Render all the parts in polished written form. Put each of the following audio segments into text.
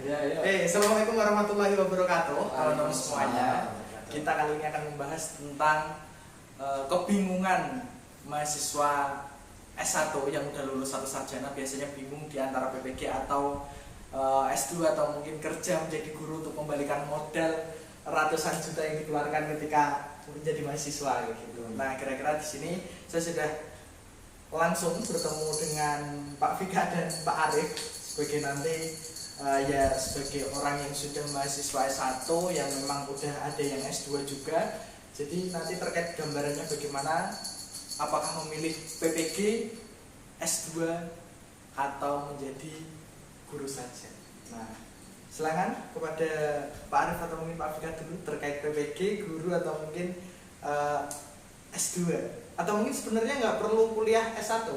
Ya. Assalamualaikum warahmatullahi wabarakatuh. Teman-teman Waalaikumsalam. semuanya, kita kali ini akan membahas tentang kebingungan mahasiswa S1 yang udah lulus satu sarjana, biasanya bingung di antara PPG atau S2 atau mungkin kerja menjadi guru untuk membalikan modal ratusan juta yang dikeluarkan ketika menjadi mahasiswa gitu. Nah, kira-kira di sini saya sudah langsung bertemu dengan Pak Vika dan Pak Arif sebagai nanti sebagai orang yang sudah mahasiswa S1 yang memang udah ada yang S2 juga. Jadi nanti terkait gambarannya bagaimana, apakah memilih PPG, S2 atau menjadi guru saja. Nah, silakan kepada Pak Arif atau mungkin Pak Vika dulu terkait PPG, guru atau mungkin S2. Atau mungkin sebenarnya nggak perlu kuliah S1,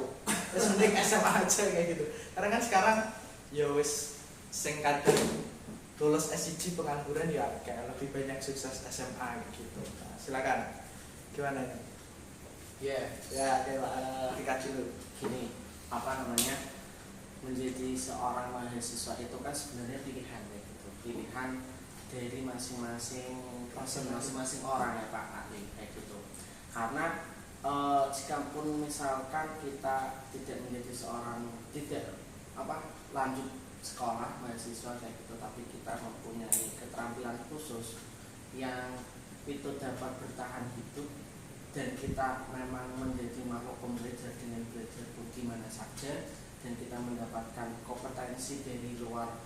penting SMA aja kayak gitu. Karena kan sekarang ya wis sing kadang lulus S1 pengangguran ya kayak lebih banyak sukses SMA gitu. Nah, silakan. Gimana ini? Ya, kayak Pak Vika dulu. Gini, menjadi seorang mahasiswa itu kan sebenarnya pilihan ya gitu. Pilihan dari masing-masing orang ya Pak Ali kayak gitu. Karena jika pun misalkan kita tidak menjadi lanjut sekolah mahasiswa kayak gitu, tapi kita mempunyai keterampilan khusus yang itu dapat bertahan hidup dan kita memang menjadi makhluk pembelajar dengan belajar di mana saja, dan kita mendapatkan kompetensi dari luar,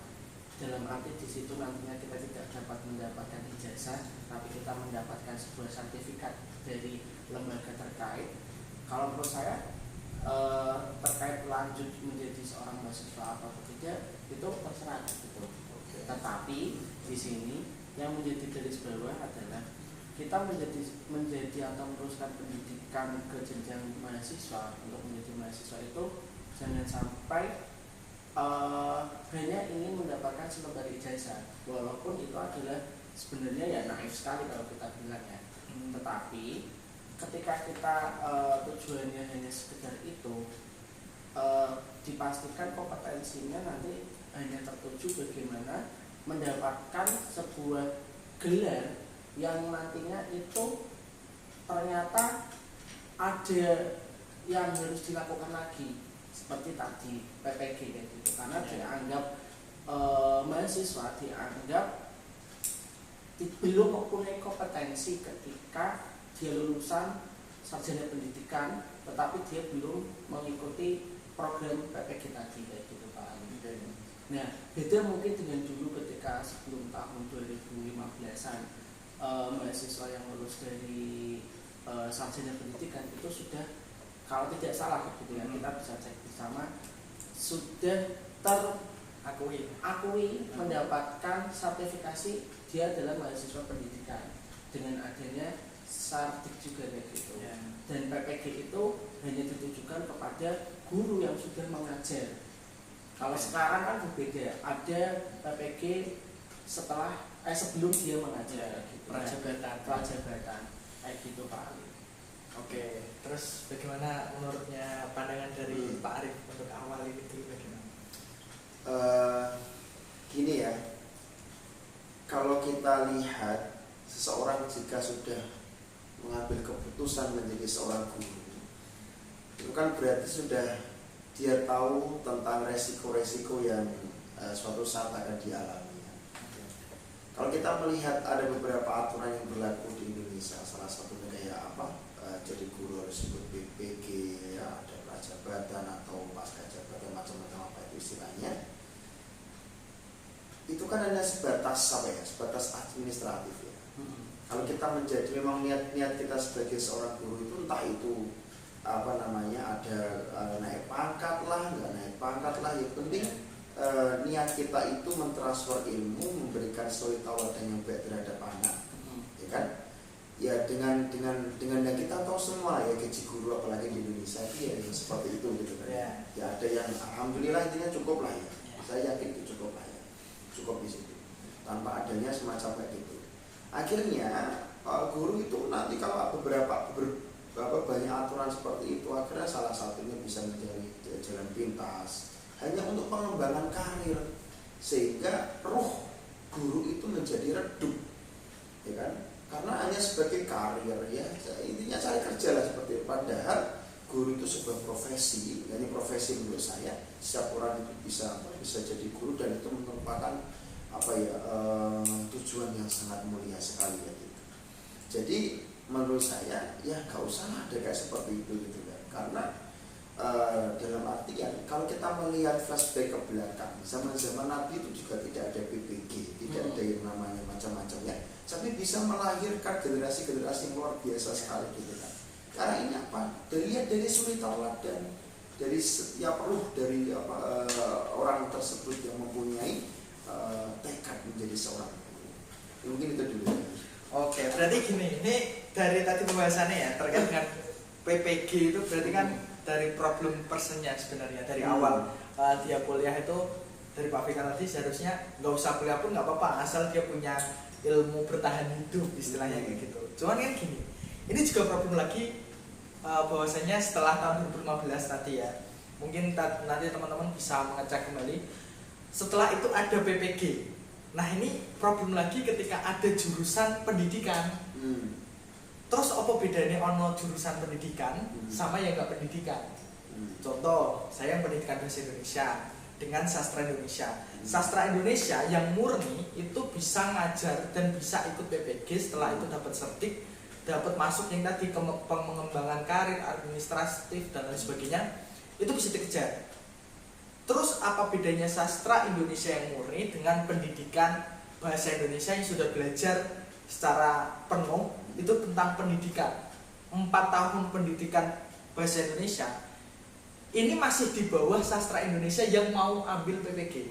dalam arti di situ nantinya kita tidak dapat mendapatkan ijazah, tapi kita mendapatkan sebuah sertifikat dari lembaga terkait. Kalau menurut saya terkait lanjut menjadi seorang mahasiswa atau tidak itu terserah gitu. Tetapi di sini yang menjadi garis bawah adalah kita menjadi atau meneruskan pendidikan ke jenjang mahasiswa. Untuk menjadi mahasiswa itu jangan sampai hanya ingin mendapatkan selembar ijazah, walaupun itu adalah sebenarnya ya naif sekali kalau kita bilang ya. Tetapi ketika kita tujuannya hanya sekedar itu, dipastikan kompetensinya nanti hanya tertuju bagaimana mendapatkan sebuah gelar yang nantinya itu ternyata ada yang harus dilakukan lagi, seperti tadi PPG gitu. Karena dianggap mahasiswa dianggap belum mempunyai kompetensi ketika dia lulusan sarjana pendidikan, tetapi dia belum mengikuti program PPG tadi kayak gitu Pak Ali. Nah, beda mungkin dengan dulu ketika sebelum tahun 2015-an mahasiswa yang lulus dari sarjana pendidikan itu sudah, kalau tidak salah gitu ya, kita bisa cek bersama, sudah terakui mendapatkan sertifikasi dia adalah mahasiswa pendidikan dengan adanya sartik juga kayak gitu. Dan PPG itu hanya ditujukan kepada guru yang sudah mengajar. Kalau sekarang kan berbeda, ada PPG sebelum dia mengajar gitu. Prajabatan kayak gitu Pak Ali. Oke, terus bagaimana menurutnya pandangan dari Pak Arif untuk awal ini dulu bagaimana? Gini ya, kalau kita lihat seseorang jika sudah mengambil keputusan menjadi seorang guru, itu kan berarti sudah dia tahu tentang resiko-resiko yang suatu saat akan dialami. Kalau kita melihat ada beberapa aturan yang berlaku di Indonesia, salah satunya kayak jadi guru harus ikut PPG, ya, ada prajabatan atau pasca jabatan, macam-macam apa itu istilahnya. Itu kan hanya sebatas administratif ya. Kalau kita memang niat kita sebagai seorang guru itu, entah itu ada naik pangkat lah, nggak naik pangkat lah, yang penting niat kita itu mentransfer ilmu, memberikan suri tauladan yang baik terhadap anak, ya kan? Ya dengan yang kita tahu semua ya, gaji guru apalagi di Indonesia itu ya yang seperti itu gitu kan. Ya ada yang alhamdulillah intinya cukup lah ya. Saya yakin itu cukup lah ya, cukup di situ tanpa adanya semacam kayak gitu. Akhirnya guru itu nanti kalau beberapa banyak aturan seperti itu, akhirnya salah satunya bisa menjadi jalan pintas hanya untuk pengembangan karir. sehingga ruh guru itu menjadi redup, ya kan? Karena hanya sebagai karir, ya intinya cari kerja lah seperti itu. Padahal guru itu sebuah profesi, ini profesi menurut saya setiap orang itu bisa jadi guru, dan itu merupakan tujuan yang sangat mulia sekali ya gitu. Jadi menurut saya ya gak usah ada kayak seperti itu gitu kan. Karena dalam artian kalau kita melihat flashback ke belakang, zaman-zaman Nabi itu juga tidak ada PPG, tidak ada yang namanya macam-macam ya, tapi bisa melahirkan generasi-generasi yang luar biasa sekali gitu kan. Karena ini apa? Dari suri tauladan, dari setiap ruh dari orang tersebut yang mempunyai tekad menjadi seorang guru. Mungkin itu dulu. Oke, berarti gini, ini dari tadi pembahasannya ya terkait dengan PPG itu berarti kan dari problem personnya sebenarnya dari awal dia kuliah itu dari Pak Fikar tadi seharusnya nggak usah kuliah pun nggak apa-apa asal dia punya ilmu bertahan hidup istilahnya kayak gitu. Cuman kan gini, ini juga problem lagi bahwasanya setelah tahun 2015 tadi ya, mungkin nanti teman-teman bisa mengecek kembali. Setelah itu ada PPG. Nah ini problem lagi ketika ada jurusan pendidikan. Terus apa bedanya ono jurusan pendidikan sama yang nggak pendidikan? Contoh, saya yang pendidikan bahasa Indonesia dengan sastra Indonesia. Sastra Indonesia yang murni itu bisa ngajar dan bisa ikut PPG, setelah itu dapat sertik, dapat masuk yang tadi pengembangan karir, administratif dan lain sebagainya, itu bisa dikejar. Terus apa bedanya sastra Indonesia yang murni dengan pendidikan bahasa Indonesia yang sudah belajar secara penuh itu tentang pendidikan 4 tahun pendidikan bahasa Indonesia ini masih di bawah sastra Indonesia yang mau ambil PPG.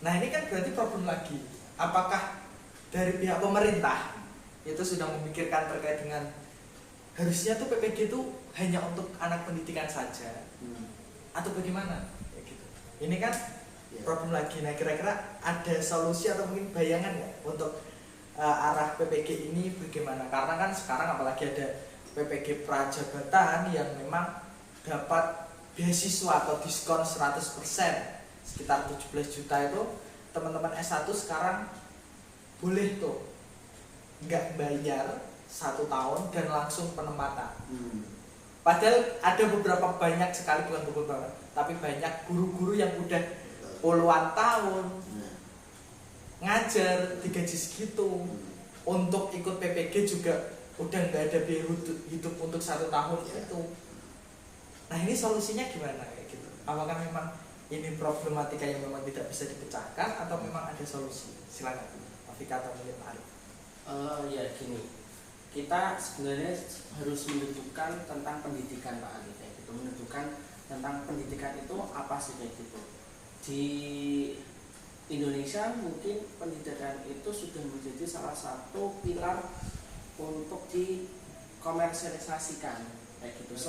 Nah ini kan berarti problem lagi, apakah dari pihak pemerintah itu sudah memikirkan terkait dengan harusnya tuh PPG itu hanya untuk anak pendidikan saja atau bagaimana kayak gitu. Ini kan problem lagi. Nah kira-kira ada solusi atau mungkin bayangan nggak untuk arah PPG ini bagaimana? Karena kan sekarang apalagi ada PPG prajabatan yang memang dapat beasiswa atau diskon 100%, sekitar 17 juta itu teman-teman S1 sekarang boleh tuh nggak bayar 1 tahun dan langsung penempatan. Padahal ada beberapa banyak sekali, bukan beberapa, tapi banyak guru-guru yang udah puluhan tahun ngajar digaji segitu, untuk ikut PPG juga udah nggak ada biaya hidup untuk 1 tahun itu. Nah ini solusinya gimana kayak gitu? Apakah memang ini problematika yang memang tidak bisa dipecahkan atau memang ada solusi? Silakan Pak Fikar atau mungkin Pak Arif. Ya gini, kita sebenarnya harus menentukan tentang pendidikan Pak Ali kayak gitu, menentukan tentang pendidikan itu apa sih kayak gitu. Di Indonesia mungkin pendidikan itu sudah menjadi salah satu pilar untuk dikomersialisasikan kayak gitu.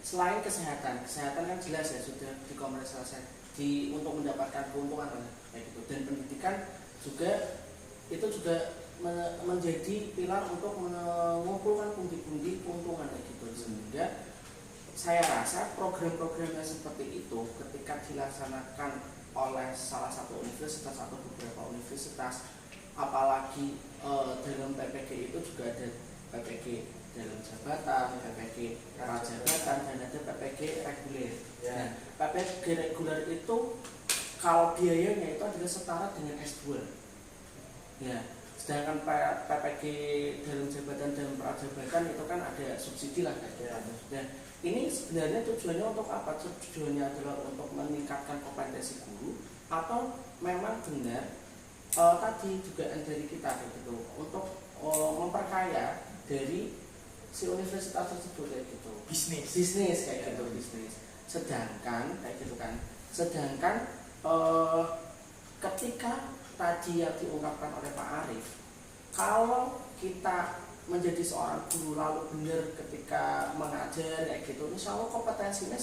Selain kesehatan kan jelas ya sudah dikomersialisasikan untuk mendapatkan keuntungan kayak gitu. Dan pendidikan juga itu juga menjadi pilar untuk mengumpulkan pundi-pundi keuntungan kayak gitu. Sehingga saya rasa program-program yang seperti itu ketika dilaksanakan oleh salah satu universitas atau beberapa universitas, apalagi dalam PPG itu juga ada PPG dalam jabatan, PPG prajabatan, dan ada PPG reguler. Nah, PPG reguler itu kalau biayanya itu adalah setara dengan S2. Ya. Sedangkan PPG dalam jabatan dan prajabatan itu kan ada subsidi lah kayak gitu. Dan ini sebenarnya tujuannya untuk apa? Tujuannya adalah untuk meningkatkan kompetensi guru atau memang benar tadi juga dari kita kayak gitu untuk memperkaya dari si universitas tersebut kayak gitu. Bisnis kayak gitu, bisnis. Sedangkan kayak gitu kan. Sedangkan ketika tadi yang diungkapkan oleh Pak Arif, kalau kita menjadi seorang guru lalu benar ketika mengajar kayak gitu, insya Allah kompetensinya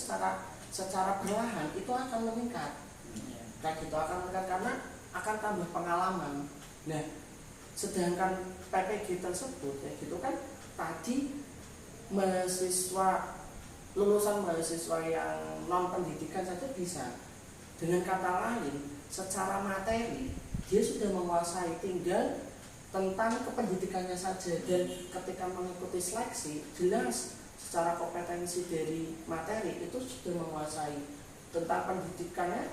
secara perlahan itu akan meningkat, kayak gitu akan meningkat karena akan tambah pengalaman. Nah, sedangkan PPG tersebut kayak gitu kan tadi lulusan mahasiswa yang non pendidikan saja bisa. Dengan kata lain, secara materi dia sudah menguasai, tinggal tentang kependidikannya saja. Dan ketika mengikuti seleksi, jelas secara kompetensi dari materi itu sudah menguasai. Tentang pendidikannya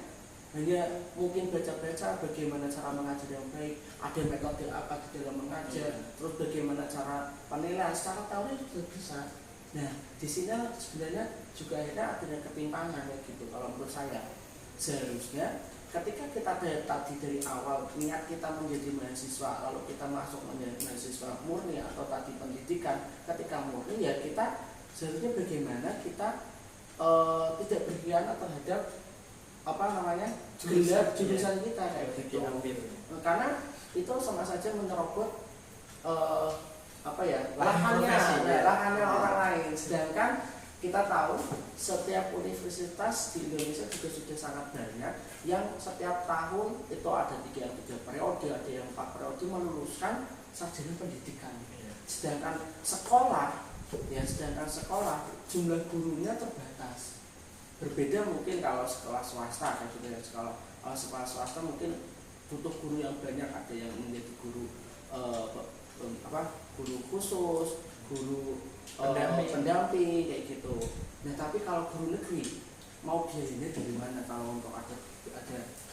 hanya mungkin baca-baca bagaimana cara mengajar yang baik, ada metode apa di dalam mengajar, terus bagaimana cara penilaian, secara teori sudah bisa. Nah, di sini sebenarnya juga akhirnya ada ketimpangan ya gitu. Kalau menurut saya, seharusnya ketika kita tadi dari awal niat kita menjadi mahasiswa, lalu kita masuk menjadi mahasiswa murni atau tadi pendidikan, ketika murni ya kita seharusnya bagaimana kita tidak berkhianat terhadap jurusan kita kayak gitu. Karena itu sama saja menyerobot lahannya orang lain. Sedangkan kita tahu setiap universitas di Indonesia juga sudah sangat banyak yang setiap tahun itu ada 3 periode, ada yang 4 periode meluluskan sarjana pendidikan. Sedangkan sekolah jumlah gurunya terbatas. Berbeda mungkin kalau sekolah swasta kayak gitu ya. Sekolah swasta mungkin butuh guru yang banyak, ada yang menjadi guru guru khusus, guru pendamping kayak gitu. Nah, tapi kalau guru negeri mau biayanya dari mana kalau untuk ada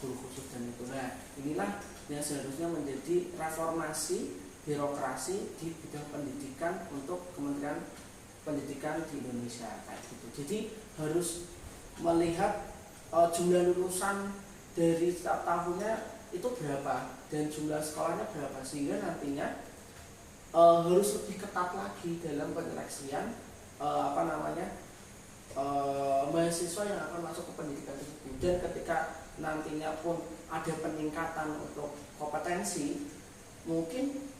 guru khusus dan itu. Nah, inilah yang seharusnya menjadi reformasi birokrasi di bidang pendidikan untuk Kementerian Pendidikan di Indonesia kayak gitu. Jadi harus melihat jumlah lulusan dari setiap tahunnya itu berapa dan jumlah sekolahnya berapa, sehingga nantinya harus lebih ketat lagi dalam penyeleksian mahasiswa yang akan masuk ke pendidikan tersebut. Dan ketika nantinya pun ada peningkatan untuk kompetensi, mungkin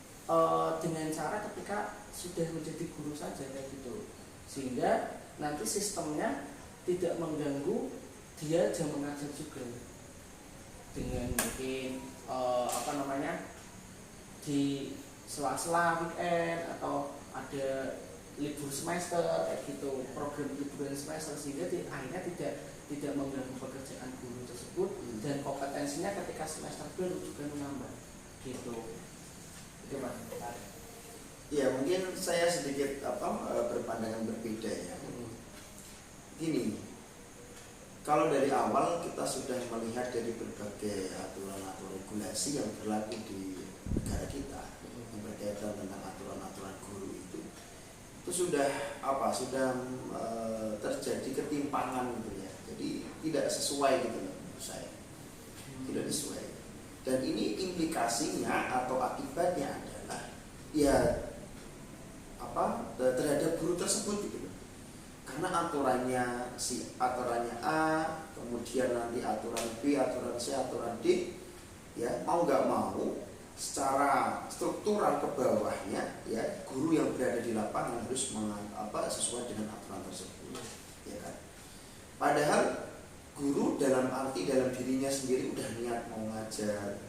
dengan cara ketika sudah menjadi guru saja kayak gitu, sehingga nanti sistemnya tidak mengganggu dia jam mengajar juga, dengan mungkin di sela-sela weekend atau ada libur semester kayak gitu, program liburan semester, sehingga akhirnya tidak mengganggu pekerjaan guru tersebut dan kompetensinya ketika semester baru juga menambah gitu. Itu Pak. Ya, mungkin saya sedikit berpandangan berbeda ya. Gini, kalau dari awal kita sudah melihat dari berbagai aturan atau regulasi yang berlaku di negara kita yang berkaitan tentang aturan-aturan guru itu sudah terjadi ketimpangan gitu ya. Jadi tidak sesuai gitu menurut saya. Tidak sesuai. Dan ini implikasinya atau akibatnya adalah ya terhadap guru tersebut gitu. Karena aturannya A, kemudian nanti aturan B, aturan C, aturan D, ya mau nggak mau secara struktural ke bawahnya ya guru yang berada di lapangan harus sesuai dengan aturan tersebut, ya kan. Padahal guru dalam dirinya sendiri udah niat mau ngajar,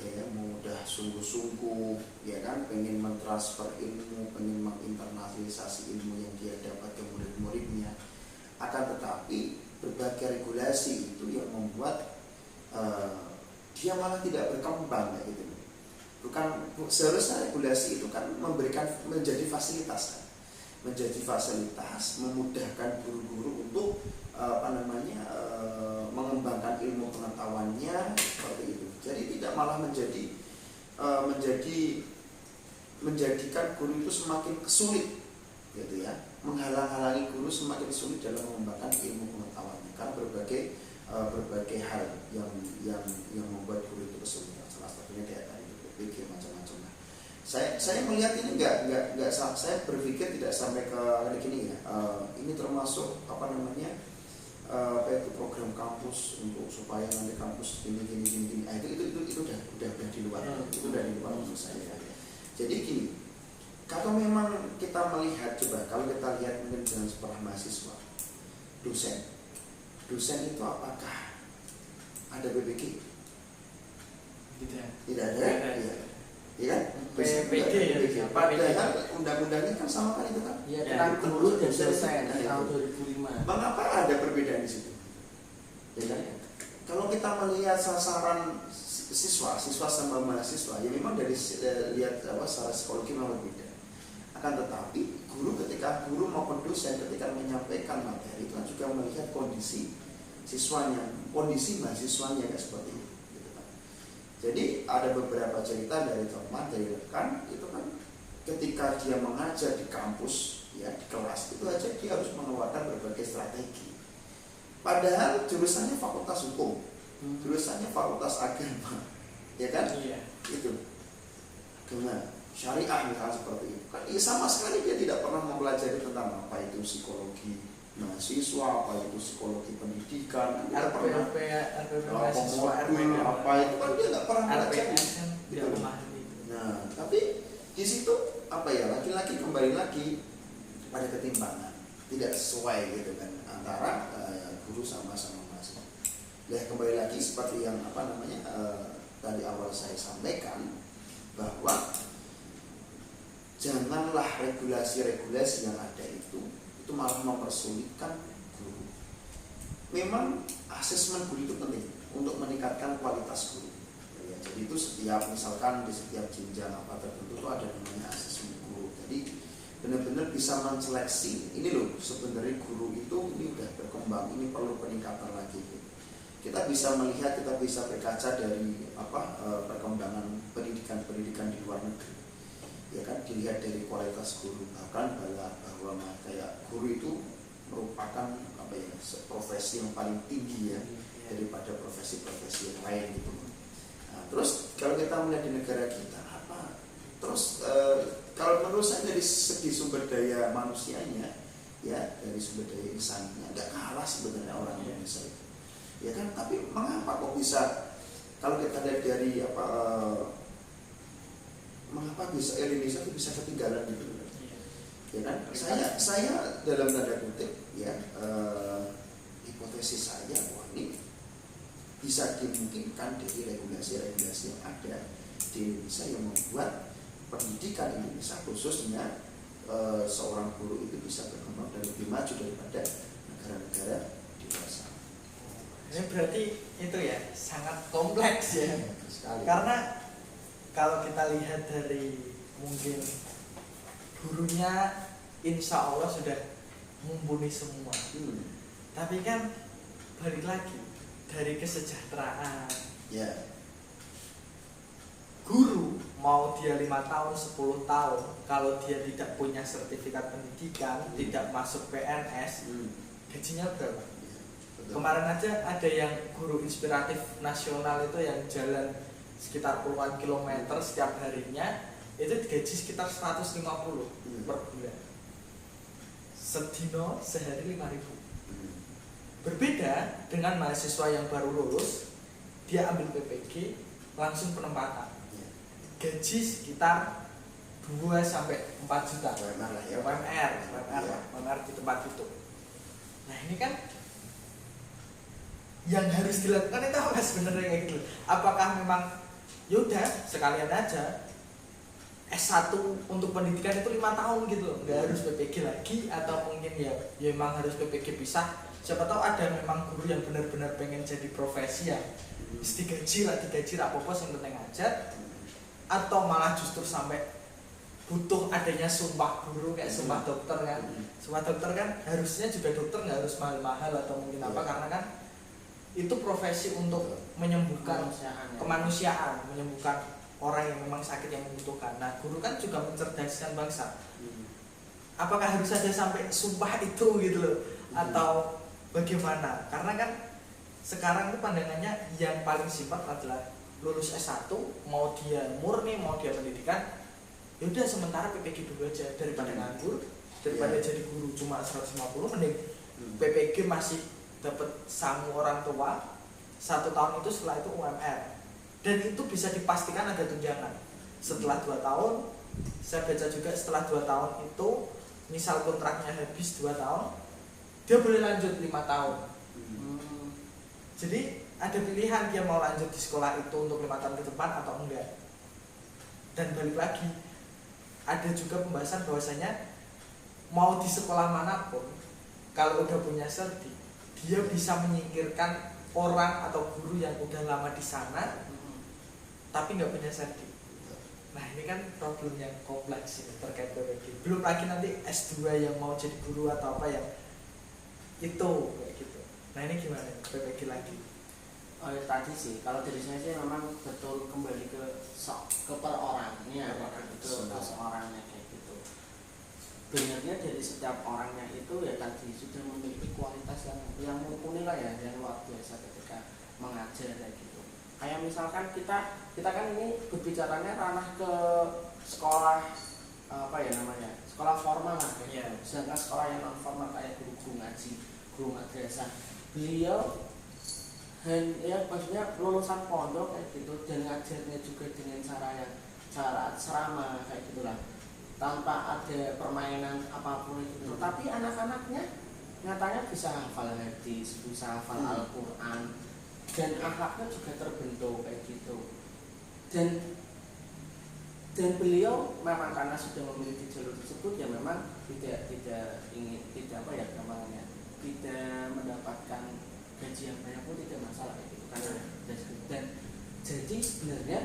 ya mau udah sungguh-sungguh, ya kan, pengen mentransfer ilmu, pengen menginternalisasi ilmu yang dia dapat ke murid-muridnya. Akan tetapi berbagai regulasi itu yang membuat dia malah tidak berkembang kayak gitu. Bukan seharusnya regulasi itu kan menjadi fasilitas kan? Menjadi fasilitas, memudahkan guru-guru untuk mengembangkan ilmu pengetahuannya seperti itu. Jadi tidak malah menjadikan guru itu semakin sulit, gitu ya, menghalang-halangi guru semakin sulit dalam mengembangkan ilmu pengetahuannya karena berbagai hal yang membuat guru itu kesulitan. Salah satunya kayak tadi berpikir macam-macam. Nah, saya melihat ini nggak saya berpikir tidak sampai ke gini ya. Ini termasuk program kampus untuk supaya nanti kampus gini. Nah, itu udah di luar menurut saya. Jadi gini, kalau memang kita melihat, kalau kita lihat mungkin dengan sekolah mahasiswa, dosen itu apakah ada BPK? Tidak ada. Iya kan? PPD ya. Padahal undang-undangnya kan sama kan itu kan? Iya, tentang guru dan dosen tahun 2005. Mengapa ada perbedaan di situ? Ya kan? kalau kita melihat sasaran siswa sama mahasiswa, ya memang dari lihat secara psikologi memang berbeda. Akan tetapi ketika guru maupun dosen ketika menyampaikan materi itu kan juga melihat kondisi siswanya, kondisi mahasiswanya kayak seperti itu. Gitu kan. Jadi ada beberapa cerita dari teman, dari rekan itu kan ketika dia mengajar di kampus, ya di kelas itu aja dia harus mengeluarkan berbagai strategi. Padahal jurusannya fakultas hukum, jurusannya fakultas agama, ya kan? Iya. Itu agama syariah misalnya seperti itu. Kan sama sekali dia tidak pernah mempelajari tentang apa itu psikologi mahasiswa, apa itu psikologi pendidikan, tidak pernah mahasiswa, apa itu kan dia nggak pernah belajar. Gitu. Nah, tapi di situ apa ya, laki-laki kembali lagi pada ketimpangan, tidak sesuai gitu kan antara guru sama mahasiswa. Ya kembali lagi seperti yang tadi awal saya sampaikan, bahwa janganlah regulasi-regulasi yang ada itu malah mempersulitkan guru. Memang asesmen guru itu penting untuk meningkatkan kualitas guru. Ya, jadi itu misalkan di setiap jenjang apa tertentu itu ada namanya asesmen guru. Jadi benar-benar bisa menseleksi, ini loh sebenarnya guru itu ini udah berkembang, ini perlu peningkatan lagi. Kita bisa melihat, kita bisa berkaca dari perkembangan pendidikan di luar negeri. Ya kan, dilihat dari kualitas guru, bahkan bahwa kayak guru itu merupakan profesi yang paling tinggi ya daripada profesi-profesi yang lain gitu. Nah, terus kalau kita melihat di negara kita kalau menurut saya dari segi sumber daya manusianya, ya dari sumber daya insannya nggak kalah sebenarnya orang Indonesia itu, ya kan? Tapi mengapa kok bisa, kalau kita lihat dari mengapa bisa Indonesia itu bisa ketinggalan gitu, ya kan? Saya dalam tanda kutip ya hipotesis saya, wah ini bisa dimungkinkan dari regulasi-regulasi yang ada di Indonesia yang membuat pendidikan Indonesia khususnya seorang guru itu bisa berkembang dan lebih maju daripada negara-negara dewasa. Ini berarti itu ya sangat kompleks ya, Sekali. karena kalau kita lihat dari mungkin gurunya insya Allah sudah mumpuni semua, tapi kan balik lagi dari kesejahteraan. Ya. Guru mau dia 5 tahun, 10 tahun, kalau dia tidak punya sertifikat pendidikan, tidak masuk PNS, gajinya berapa? Ya, Kemarin aja ada yang guru inspiratif nasional itu yang jalan sekitar puluhan kilometer setiap harinya, itu gaji sekitar 150 per bulan. Sedino sehari 5.000. Berbeda dengan mahasiswa yang baru lulus, dia ambil PPG langsung penempatan, gaji sekitar 2-4 juta UMR lah ya. UMR di tempat itu. Nah ini kan yang harus dilakukan itu apa sebenarnya kayak gitu? Apakah memang yaudah sekalian aja S1 untuk pendidikan itu 5 tahun gitu, nggak harus PPG lagi, atau mungkin ya memang harus PPG pisah. Siapa tahu ada memang guru yang benar-benar pengen jadi profesi ya, digaji apa-apa yang penting aja, atau malah justru sampai butuh adanya sumpah guru kayak sumpah dokter kan. Sumpah dokter kan harusnya juga dokter nggak harus mahal-mahal atau mungkin apa, karena kan itu profesi untuk menyembuhkan kemanusiaan, menyembuhkan orang yang memang sakit yang membutuhkan. Nah guru kan juga mencerdaskan bangsa. Apakah harus ada sampai sumpah itu gitu loh, atau bagaimana? Karena kan sekarang itu pandangannya yang paling simpel adalah lulus S1, mau dia murni, mau dia pendidikan, yaudah sementara PPG dulu aja, daripada nganggur, daripada jadi guru cuma 150, mending PPG masih dapat sangu orang tua 1 tahun itu, setelah itu UMR, dan itu bisa dipastikan ada tunjangan setelah 2 tahun. Saya baca juga setelah 2 tahun itu, misal kontraknya habis 2 tahun, dia boleh lanjut 5 tahun. Jadi ada pilihan dia mau lanjut di sekolah itu untuk 5 tahun ke depan atau enggak. Dan balik lagi, ada juga pembahasan bahwasanya mau di sekolah manapun, kalau udah punya serti, dia bisa menyingkirkan orang atau guru yang udah lama di sana tapi nggak punya sertif. Nah ini kan problem yang kompleks ini terkait PPG. Belum lagi nanti S2 yang mau jadi guru atau apa yang itu kayak gitu. Nah ini gimana PPG lagi? Oh ya, tadi sih kalau dari saya sih memang betul kembali ke per orangnya, ke seorangnya kayak gitu. Benarnya dari setiap orangnya itu ya tadi sudah memiliki kualitas yang mumpuni lah ya, yang luar biasa ketika mengajar kayak gitu. Kayak misalkan kita kan ini berbicaranya ranah ke sekolah apa ya namanya, sekolah formal lah kayak gitu. Sedangkan sekolah yang non formal kayak guru ngaji, guru madrasah, beliau ya maksudnya lulusan pondok kayak gitu dan ngajarnya juga dengan cara serama kayak gitulah, tanpa ada permainan apapun gitu. Tapi anak-anaknya nyatanya bisa hafal hadis, bisa hafal Al-Quran, dan akhlaknya juga terbentuk kayak gitu. Dan beliau memang karena sudah memiliki jalur tersebut ya memang tidak ingin apa ya namanya, tidak mendapatkan gaji yang banyak pun tidak masalah kayak gitu karena dan jadi sebenarnya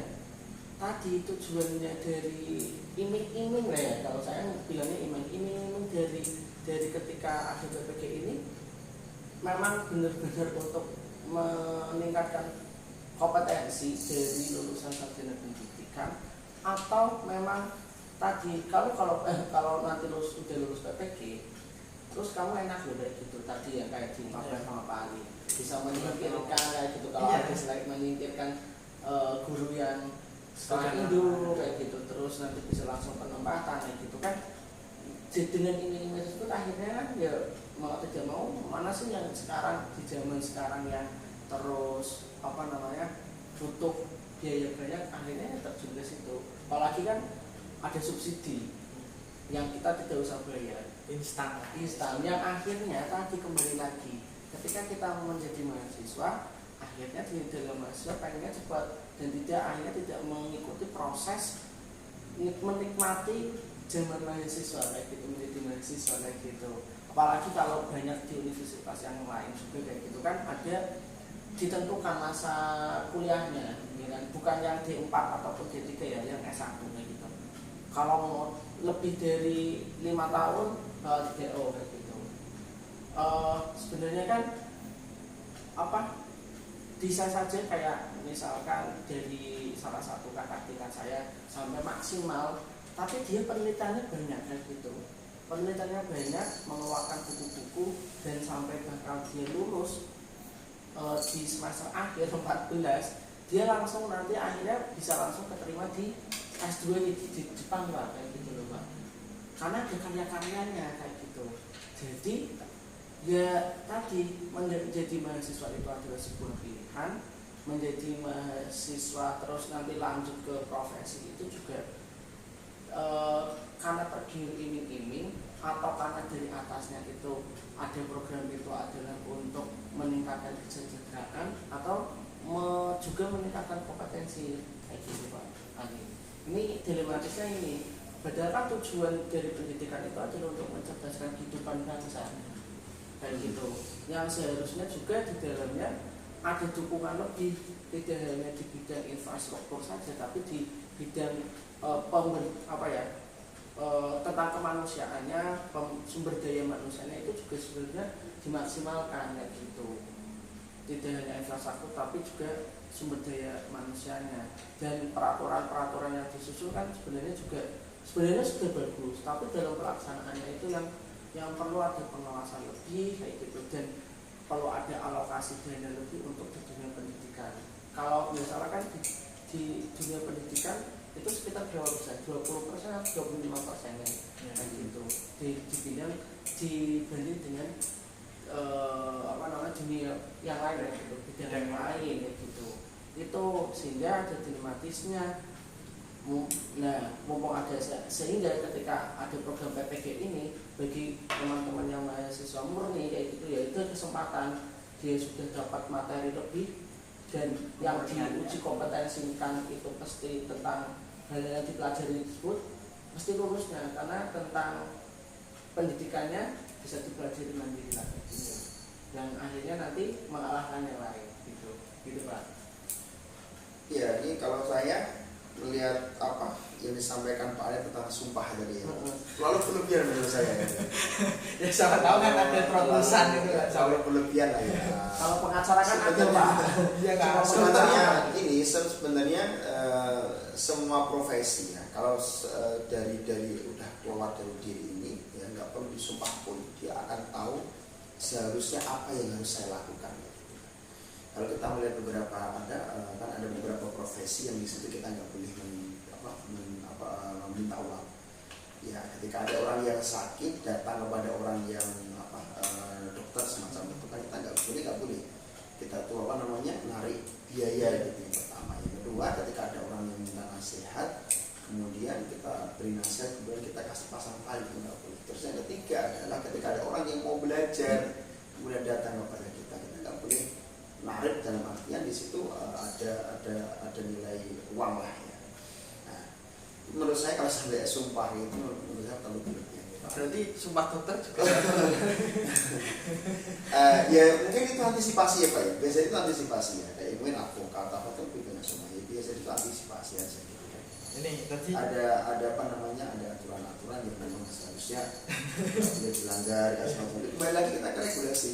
tadi tujuannya dari iming-iming lah ya, kalau saya bilangnya iming-iming dari ketika ada PPG ini memang benar-benar untuk meningkatkan kompetensi dari lulusan sarjana pendidikan, atau memang tadi kalau nanti udah lulus PPG terus kamu enak loh kayak gitu tadi yang kayak diungkapkan sama Pak Ali, bisa menyingkirkan kayak gitu kalau ada selain menyingkirkan guru yang sekolah Indo kayak gitu, terus nanti bisa langsung penempatan kayak gitu kan. Dengan ini tersebut akhirnya kan ya mau tidak mau mana sih yang sekarang di zaman sekarang yang terus apa namanya butuh biaya banyak, akhirnya terjun ke situ. Apalagi kan ada subsidi yang kita tidak usah bayar instan yang akhirnya tadi kembali lagi ketika kita menjadi mahasiswa akhirnya di dalam mahasiswa pengennya cepat dan akhirnya tidak mengikuti proses menikmati zaman mahasiswa kayak gitu, menjadi mahasiswa kayak gitu. Apalagi kalau banyak di universitas yang lain juga kayak gitu kan ada ditentukan masa kuliahnya ya kan? Bukan yang D4 ataupun D3 ya, yang S1 kayak gitu. Kalau mau lebih dari 5 tahun DO kayak gitu. Sebenarnya kan apa bisa saja kayak misalkan dari salah satu kakak tingkat saya sampai maksimal, tapi dia penelitiannya banyak kayak gitu. Penelitiannya banyak, mengeluarkan buku-buku dan sampai bakal dia lulus di semester akhir 14 dia langsung nanti akhirnya bisa langsung keterima di S2 di Jepang lah kayak gitu loh Pak, karena ada karya-karyanya kayak gitu. Jadi ya tadi menjadi mahasiswa itu adalah sebuah pilihan, menjadi mahasiswa terus nanti lanjut ke profesi itu juga karena tergiur iming-iming atau karena dari atasnya itu ada program itu adalah untuk meningkatkan kesejahteraan atau juga meningkatkan kompetensi kayak gitu Pak. Ini dilematisnya ini. Padahal kan tujuan dari pendidikan itu adalah untuk mencerdaskan kehidupan bangsa kayak gitu. Yang seharusnya juga di dalamnya ada dukungan lebih, tidak hanya di bidang infrastruktur saja, tapi di bidang tentang kemanusiaannya, sumber daya manusianya itu juga sebenarnya dimaksimalkan kayak gitu. Tidak hanya infrastruktur tapi juga sumber daya manusianya, dan peraturan-peraturan yang disusun kan sebenarnya sudah bagus, tapi dalam pelaksanaannya itu yang perlu ada pengawasan lebih kayak gitu, dan perlu ada alokasi dana lebih untuk di dunia pendidikan. Kalau misalkan di dunia pendidikan itu sekitar berapa persen? 20% atau 25% kayak gitu. Dibanding dengan dunia yang lain kayak gitu, bidang yang lain kayak gitu. Itu sehingga ada dilematisnya. Nah, mumpung ada sehingga ketika ada program PPG ini bagi teman-teman yang mahasiswa murni kayak gitu ya, itu kesempatan dia sudah dapat materi lebih, dan yang diuji kompetensikan itu pasti tentang hal yang dipelajari tersebut mesti lulusnya, karena tentang pendidikannya bisa dipelajari mandiri lah gitu, yang akhirnya nanti mengalahkan yang lain. gitu Pak. Ya, ini kalau saya melihat apa yang disampaikan Pak Ali tentang sumpah tadi ya, terlalu berlebihan menurut saya. Ya siapa tahu kan ada terobosan itu kan. Terlalu berlebihan lah ya. Kalau pengacara kan ada Pak. Ya kan. Sebenarnya ini sebenarnya semua profesi ya, kalau dari udah keluar dari diri ini ya nggak perlu disumpah pun dia akan tahu seharusnya apa yang harus saya lakukan. Kalau kita melihat beberapa kan ada beberapa profesi yang di situ kita nggak boleh meminta uang. Ya, ketika ada orang yang sakit datang kepada orang yang dokter semacam itu kan kita nggak boleh kita tuh narik biaya gitu yang pertama. Yang kedua, ketika ada orang yang minta nasihat kemudian kita beri nasihat kemudian kita kasih pasang tali itu nggak boleh. Terus yang ketiga adalah ketika ada orang yang mau belajar kemudian datang kepada kita nggak boleh narik, dalam artian di situ ada nilai uang lah ya. Nah, menurut saya kalau sampai sumpah itu menurut saya terlalu berlebihan. Berarti sumpah dokter juga. Ya mungkin itu antisipasi ya Pak ya. Biasanya itu antisipasi ya. Kayak mungkin advokat apa tuh banyak sumpah ya. Biasanya itu antisipasi aja gitu kan. Ini tadi ada ada aturan-aturan yang memang seharusnya tidak dilanggar. Kembali lagi kita ke regulasi.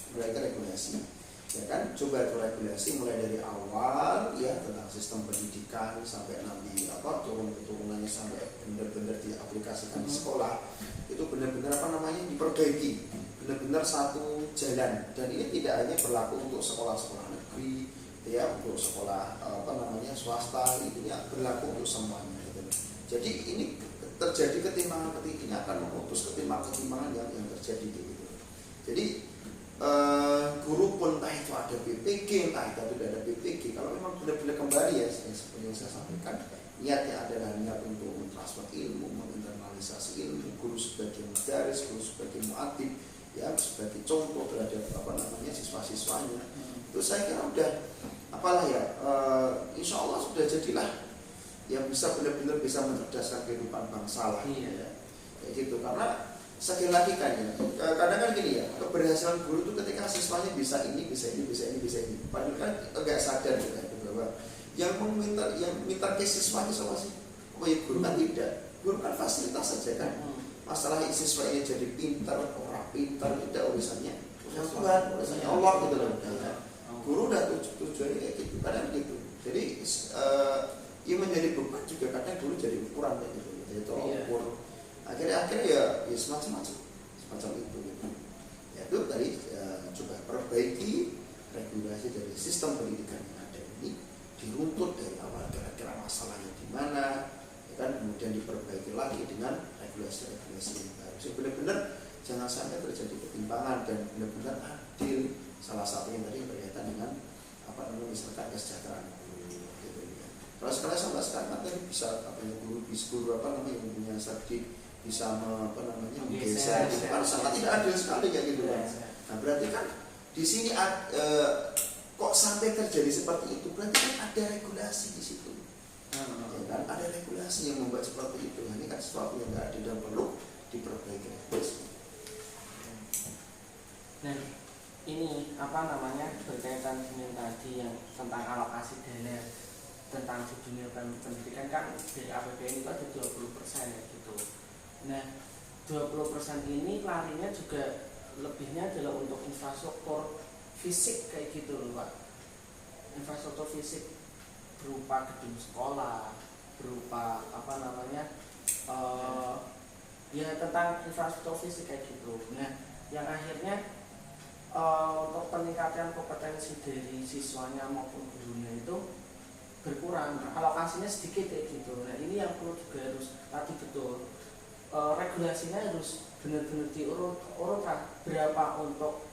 Kembali ke regulasi. Ya kan, coba itu regulasi mulai dari awal ya tentang sistem pendidikan sampai nanti turun-turunannya sampai benar-benar diaplikasikan di sekolah itu benar-benar diperbaiki, benar-benar satu jalan. Dan ini tidak hanya berlaku untuk sekolah-sekolah negeri ya, untuk sekolah swasta, itu ya berlaku untuk semuanya gitu. Jadi ini terjadi ketimpangan-ketimpangan ini akan memutus ketimpangan-ketimpangan yang terjadi gitu. Jadi guru pun entah itu ada BPG, entah itu tidak ada BPG, kalau memang benar-benar kembali ya seperti yang saya sampaikan, niatnya adalah niat untuk mentransfer ilmu, menginternalisasi ilmu, guru sebagai mudaris, guru sebagai mu'adib ya, sebagai contoh terhadap siswa-siswanya. Itu saya kira udah insya Allah sudah jadilah yang bisa benar-benar bisa mencerdaskan kehidupan bangsa lah ya. Kayak gitu, karena sekali lagi kan ya, kadang kan gini ya, keberhasilan guru itu ketika siswanya bisa ini. Padahal kan agak sadar juga itu bahwa yang minta ke siswanya siapa sih? Oh ya guru kan tidak, guru kan fasilitas saja kan. Masalah siswa ini jadi pintar, orang pintar tidak urusannya Tuhan, urusannya Allah gitu loh. Guru udah tujuannya kayak gitu, kadang gitu. Jadi yang menjadi beban juga kadang guru jadi ukuran kayak gitu, jadi tolong ukur. Akhirnya ya semacam itu gitu. Ya itu tadi coba perbaiki regulasi dari sistem pendidikan yang ada ini, diruntut dari awal kira-kira masalahnya di mana, ya kan, kemudian diperbaiki lagi dengan regulasi yang baru. Benar-benar jangan sampai terjadi ketimpangan dan benar-benar adil. Salah satu yang tadi berkaitan dengan misalkan kesejahteraan guru gitu ya. Kalau sampai sekarang kan bisa guru yang punya sertif bisa menggeser itu kan sangat tidak adil sekali kayak gitu kan. Nah berarti kan di sini kok sampai terjadi seperti itu, berarti kan ada regulasi di situ. Ya kan, ada regulasi yang membuat seperti itu. Ini kan sesuatu yang nggak adil dan perlu diperbaiki. Nah ini berkaitan dengan tadi yang tentang alokasi dana tentang di dunia pendidikan kan dari APBN itu ada 20% ya gitu. Nah 20% ini larinya juga lebihnya adalah untuk infrastruktur fisik kayak gitu loh Pak. Infrastruktur fisik berupa gedung sekolah, berupa ya tentang infrastruktur fisik kayak gitu. Nah yang akhirnya untuk peningkatan kompetensi dari siswanya maupun gurunya itu berkurang, alokasinya sedikit kayak gitu. Nah ini yang perlu juga harus tadi betul. Regulasinya harus benar-benar diurut lah, berapa untuk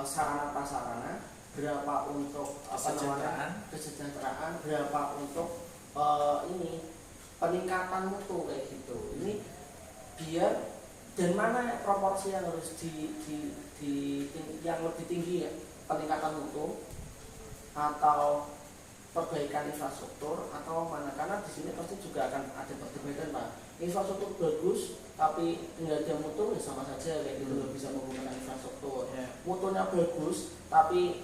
sarana prasarana, berapa untuk kesejahteraan, berapa untuk peningkatan mutu kayak gitu. Ini biar dan mana proporsi yang harus yang lebih tinggi ya, peningkatan mutu atau perbaikan infrastruktur atau mana, karena di sini pasti juga akan ada perdebatan Pak. Infrastruktur bagus tapi nggak ada mutu ya sama saja kayak gitu, nggak bisa menggunakan infrastruktur. Mutunya bagus tapi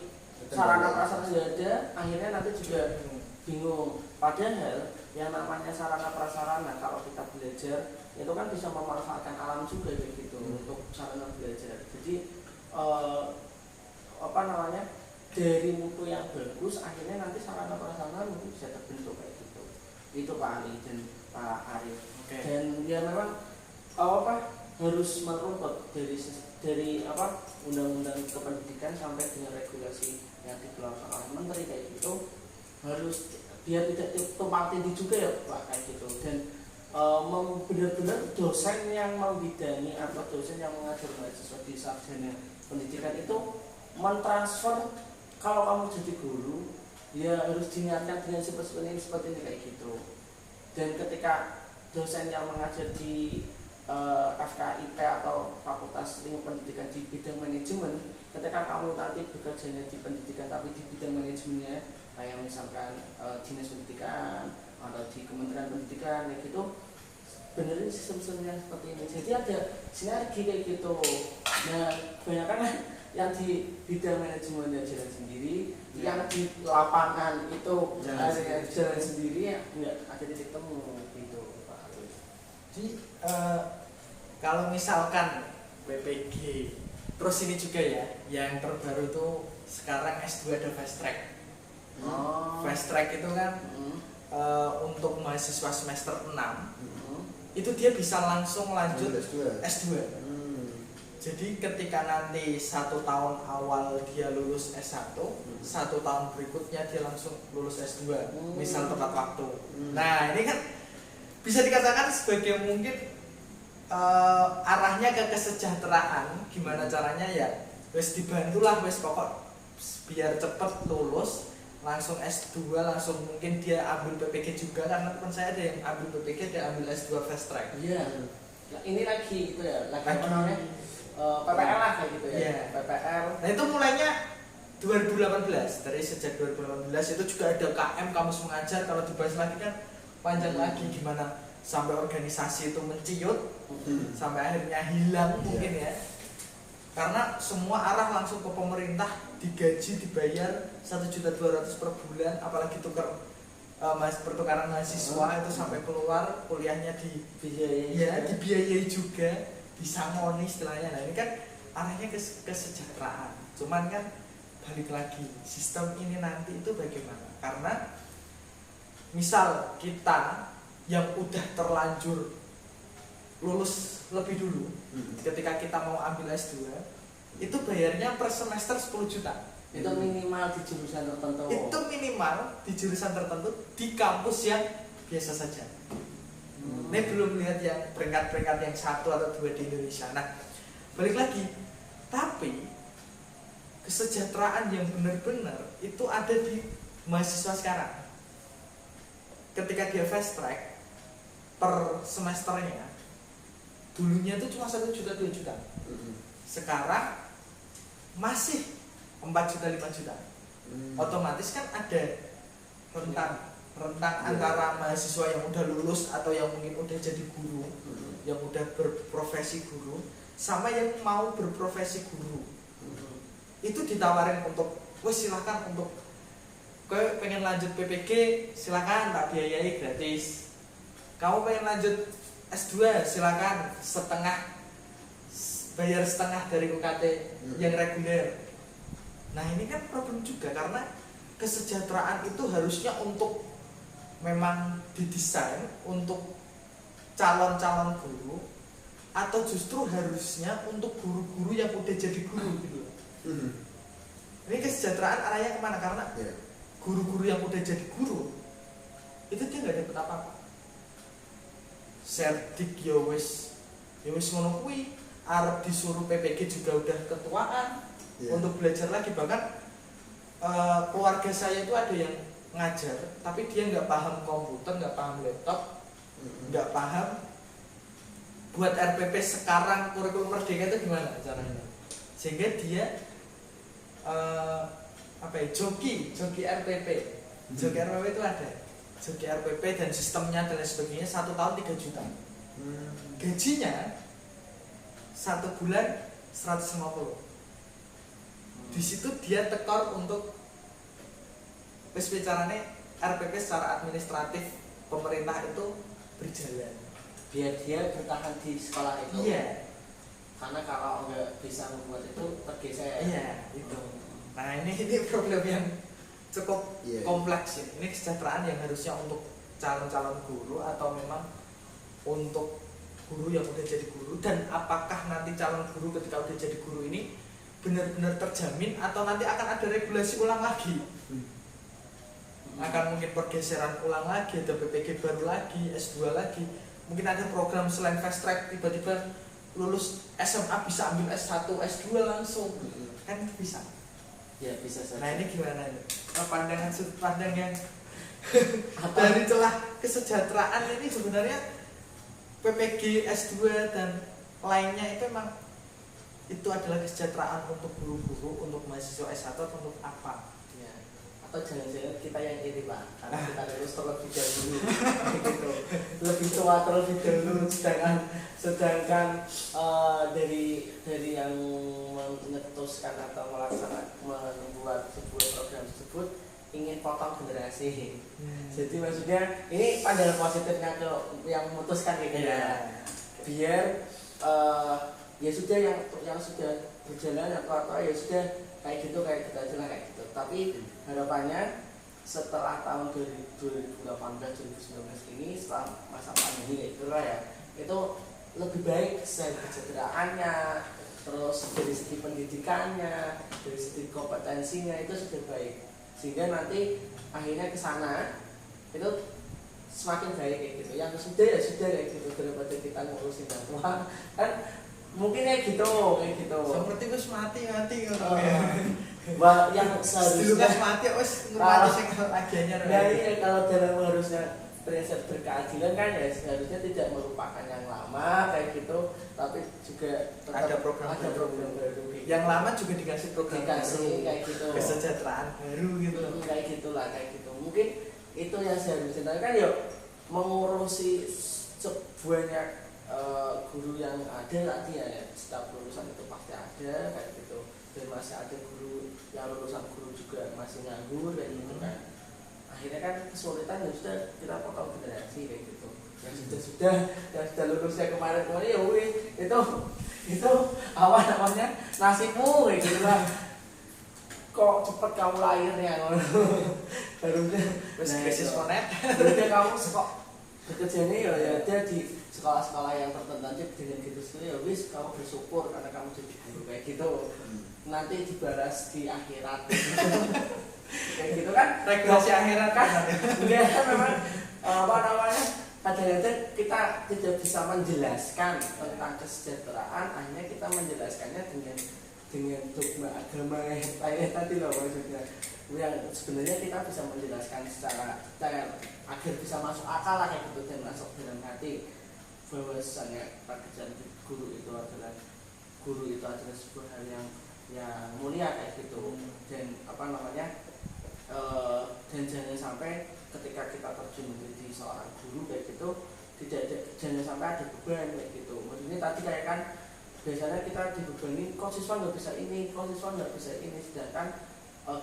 sarana prasarana nggak ada, akhirnya nanti juga bingung. Padahal yang namanya sarana prasarana kalau kita belajar itu kan bisa memanfaatkan alam juga kayak gitu untuk sarana belajar. Jadi apa namanya, dari mutu yang bagus akhirnya nanti sarana prasarana mungkin bisa terbentuk kayak gitu. Itu Pak Ali dan Pak Arif. Dan ya memang harus merumput dari undang-undang kependidikan sampai dengan regulasi yang dikeluarkan oleh menteri kayak gitu, harus biar tidak tumpang tindih juga ya Pak kayak gitu. Dan benar-benar dosen yang membidangi atau dosen yang mengajar mahasiswa di sarjana pendidikan itu mentransfer, kalau kamu jadi guru ya harus diniatkan dengan seperti ini kayak gitu. Dan ketika dosen yang mengajar di FKIP atau Fakultas Ilmu Pendidikan di bidang manajemen, ketika kamu nanti bekerjanya di pendidikan tapi di bidang manajemennya kayak misalkan dinas pendidikan atau di Kementerian Pendidikan kayak gitu, benerin sistem-sistemnya seperti ini. Jadi ada sinergi kayak gitu. Nah, kebanyakan yang di bidang manajemennya jalan sendiri, yang di lapangan itu jalan sendiri, ya nggak ada titik temu gitu Pak. Jadi kalau misalkan PPG, terus ini juga ya, yang terbaru tuh sekarang S2 ada fast track. Fast track itu kan untuk mahasiswa semester 6 itu dia bisa langsung lanjut S2. Jadi ketika nanti 1 tahun awal dia lulus S1, 1 tahun berikutnya dia langsung lulus S2, misal tepat waktu. Nah ini kan bisa dikatakan sebagai mungkin arahnya ke kesejahteraan. Gimana caranya ya, wes dibantulah wes pokok biar cepet lulus langsung S2, langsung mungkin dia ambil PPG juga, karena teman saya ada yang ambil PPG, dia ambil S2 fast track. Iya. Nah, ini lagi gitu ya, lagi apa namanya? PPL lah kayak gitu ya. Yeah. PPL. Nah itu mulainya 2018, dari sejak 2018 itu juga ada KM kamus mengajar. Kalau dibahas lagi kan panjang lagi gimana sampai organisasi itu menciut, sampai akhirnya hilang mungkin ya. Karena semua arah langsung ke pemerintah, digaji, dibayar 1.200.000 per bulan, apalagi pertukaran mahasiswa itu sampai keluar kuliahnya dibiayai juga, disangoni istilahnya. Nah ini kan arahnya ke kesejahteraan. Cuman kan balik lagi, sistem ini nanti itu bagaimana? Karena misal kita yang udah terlanjur lulus lebih dulu, ketika kita mau ambil S2 itu bayarnya per semester 10 juta. Itu minimal di jurusan tertentu. Itu minimal di jurusan tertentu di kampus yang biasa saja. Ini belum lihat yang peringkat-peringkat yang 1 atau 2 di Indonesia. Nah, balik lagi, tapi kesejahteraan yang benar-benar itu ada di mahasiswa sekarang. Ketika dia fast track per semesternya, dulunya itu cuma 1 juta 2 juta. Sekarang masih 4 juta 5 juta. Otomatis kan ada rentang antara mahasiswa yang udah lulus atau yang mungkin udah jadi guru, yang udah berprofesi guru, sama yang mau berprofesi guru. Itu ditawarin untuk, wes silahkan untuk kau pengen lanjut PPG, silahkan tak biayai gratis. Kamu pengen lanjut S2, silakan bayar setengah dari UKT yang reguler. Nah ini kan problem juga, karena kesejahteraan itu harusnya untuk memang didesain untuk calon-calon guru, atau justru harusnya untuk guru-guru yang udah jadi guru gitu. Ini kesejahteraan arahnya kemana? Karena guru-guru yang udah jadi guru itu dia nggak dapat apa-apa. Serdik ya wis ngono kuwi, arep disuruh PPG juga udah ketuaan untuk belajar lagi. Bahkan keluarga saya itu ada yang ngajar tapi dia nggak paham komputer, nggak paham laptop, nggak paham buat RPP sekarang kurikulum merdeka itu gimana caranya, sehingga dia joki RPP. Joki RPP itu ada joki RPP dan sistemnya dan lain sebagainya, 1 tahun 3 juta. Gajinya 1 bulan 150. Di situ dia tekor untuk wis bicarane RPP secara administratif pemerintah itu berjalan. Biar dia bertahan di sekolah itu. Iya. Karena kalau nggak bisa membuat itu tergeser. Iya, itu. Nah, ini problem yang cukup kompleks ya. Ini kesejahteraan yang harusnya untuk calon-calon guru atau memang untuk guru yang udah jadi guru, dan apakah nanti calon guru ketika udah jadi guru ini benar-benar terjamin atau nanti akan ada regulasi ulang lagi, akan mungkin pergeseran ulang lagi, ada PPG baru lagi, S2 lagi, mungkin ada program selain fast track tiba-tiba lulus SMA bisa ambil S1, S2 langsung, kan bisa. Ya bisa saja. Nah ini gimana nih? Pandangan sudut pandang yang dari celah kesejahteraan ini sebenarnya PPG S2 dan lainnya itu memang itu adalah kesejahteraan untuk guru-guru, untuk mahasiswa S1 atau untuk apa? Ya. Atau jangan-jangan kita yang iri Pak, karena kita lulus terlebih dahulu gitu. Lebih tua terlebih dahulu, sedangkan dari yang menyetuskan atau membuat sebuah program tersebut ingin potong generasi. Jadi maksudnya ini pandangan positifnya ke yang memutuskan gitu ya. Biar ya sudah yang sudah berjalan atau ya sudah kayak gitu aja lah kayak gitu. Tapi harapannya setelah tahun 2018 2019 ini, setelah masa pandemi kayak gitu lah ya, itu lebih baik kesejahteraannya, terus dari segi pendidikannya, dari segi kompetensinya itu sudah baik, sehingga nanti akhirnya ke sana itu semakin baik kayak gitu. Yang sudah ya sudah kayak gitu, daripada kita ngurusin yang tua kan mungkin kayak gitu. Seperti wis mati ngono. Wah, yang seharusnya mati wis ngurmati sing agiannya. Nah iya, kalau dalam harusnya prinsip berkeadilan kan ya seharusnya tidak melupakan yang lama kayak gitu, tapi juga ada program baru. Yang lama juga dikasih program baru, kayak gitu. Kesejahteraan baru gitu. Kayak gitulah, kayak gitu. Mungkin itu yang seharusnya kan ya mengurusi sebanyak guru yang ada tadi ya, setiap lulusan itu pasti ada kayak gitu, dan masih ada guru yang lulusan guru juga masih nganggur kayak gitu kan. Akhirnya kan kesulitan ya sudah kita potong generasi kayak gitu. Yang sudah lulusnya kemarin ya wih, itu apa namanya nasibmu kayak gitu lah. Kok cepet kamu lahirnya harusnya krisis monet. Harusnya kamu kok bekerjanya ya ada di sekolah-sekolah yang tertentu aja dengan gitu sendiri ya wis, kamu bersyukur karena kamu jadi guru kayak gitu. Nanti dibalas di akhirat kayak gitu kan, regulasi akhirat kan. Enggak kan memang apa namanya, kadang-kadang kita tidak bisa menjelaskan tentang kesejahteraan, akhirnya kita menjelaskannya dengan dogma agama lainnya tadi loh maksudnya, yang sebenarnya kita bisa menjelaskan secara agar bisa masuk akal lah kayak gitu, dan masuk dalam hati bahwasanya pekerjaan guru itu adalah sebuah hal yang mulia kayak gitu. Dan apa namanya, dan jangan sampai ketika kita terjun menjadi seorang guru kayak gitu jangan sampai ada beban kayak gitu. Maksudnya tadi kayak kan biasanya kita dibebani kok siswa nggak bisa ini, sedangkan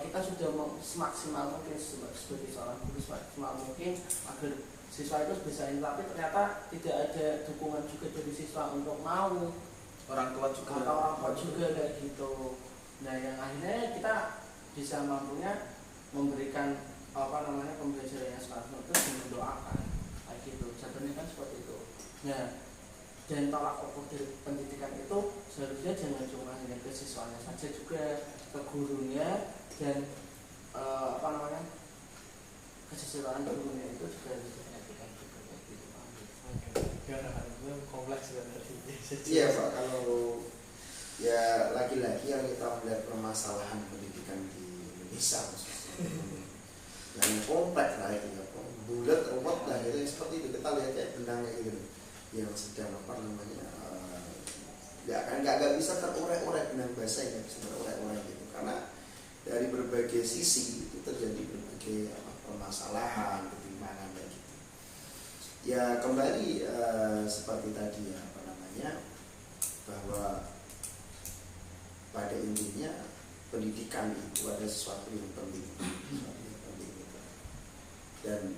kita sudah semaksimal mungkin sebagai seorang guru, semaksimal mungkin agar siswa itu bisa ini, tapi ternyata tidak ada dukungan juga dari siswa untuk mau, orang tua juga kayak gitu. Nah yang akhirnya kita bisa mampunya memberikan apa namanya pembelajaran yang selalu itu dengan mendoakan kayak gitu, jadinya kan seperti itu. Nah dan tolak ukur dari pendidikan itu seharusnya jangan cuma hanya ke siswanya saja, juga ke gurunya, dan apa namanya kesejahteraan gurunya itu juga harus diperhatikan juga kayak gitu Pak. Itu kompleks berarti. Iya Pak, kalau ya lagi-lagi yang kita melihat permasalahan pendidikan di Indonesia khususnya yang kompleks lah itu ya, bulat ruwet lah itu seperti itu, kita lihat kayak benang kayak gitu yang sedang apa namanya nggak bisa terurai-urai, benang basah nggak bisa terurai-urai gitu, karena dari berbagai sisi itu terjadi berbagai permasalahan, ketimpangan dan gitu. Ya kembali seperti tadi ya apa namanya, bahwa pada intinya pendidikan itu ada sesuatu yang penting, gitu. Dan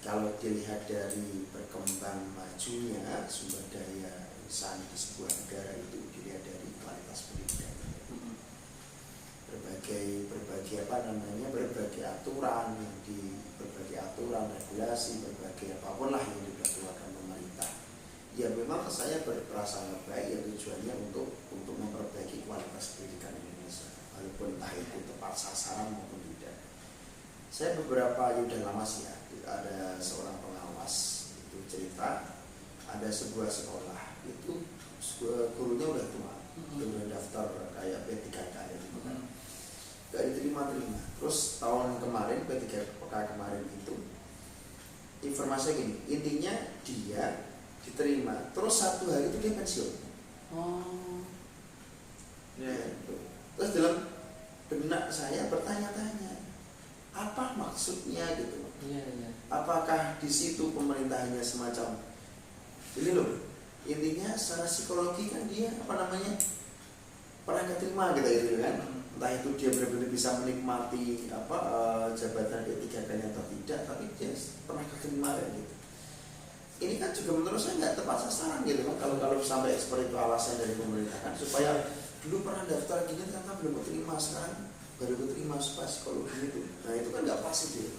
kalau dilihat dari berkembang majunya sumber daya insan di sebuah negara itu dilihat dari kualitas pendidikan. Berbagai aturan berbagai aturan, regulasi, berbagai apapun lah yang dikeluarkan pemerintah. Ya memang saya berprasangka baik ya tujuannya untuk memperbaiki kualitas pendidikan Indonesia, walaupun entah itu tepat sasaran maupun tidak. Saya udah lama sih ya, ada seorang pengawas itu cerita ada sebuah sekolah itu gurunya udah tua, udah daftar kayak P3K gitu kan. Gak diterima. Terus tahun kemarin P3K kemarin itu informasinya gini, intinya dia diterima, terus 1 hari itu dia pensiun. Terus dalam benak saya bertanya-tanya, apa maksudnya gitu? Apakah di situ pemerintahnya semacam ini loh, intinya secara psikologi kan dia pernah keterima gitu kan? Entah itu dia benar-benar bisa menikmati jabatan P3K-nya atau tidak, tapi dia pernah keterima gitu. Ini kan juga menurut saya nggak tepat sasaran gitu kan, kalau sampai seperti itu alasan dari pemerintah kan, supaya dulu pernah daftar gini ternyata belum keterima, sekarang baru keterima supaya psikologi gitu. Nah itu kan nggak pas itu ya.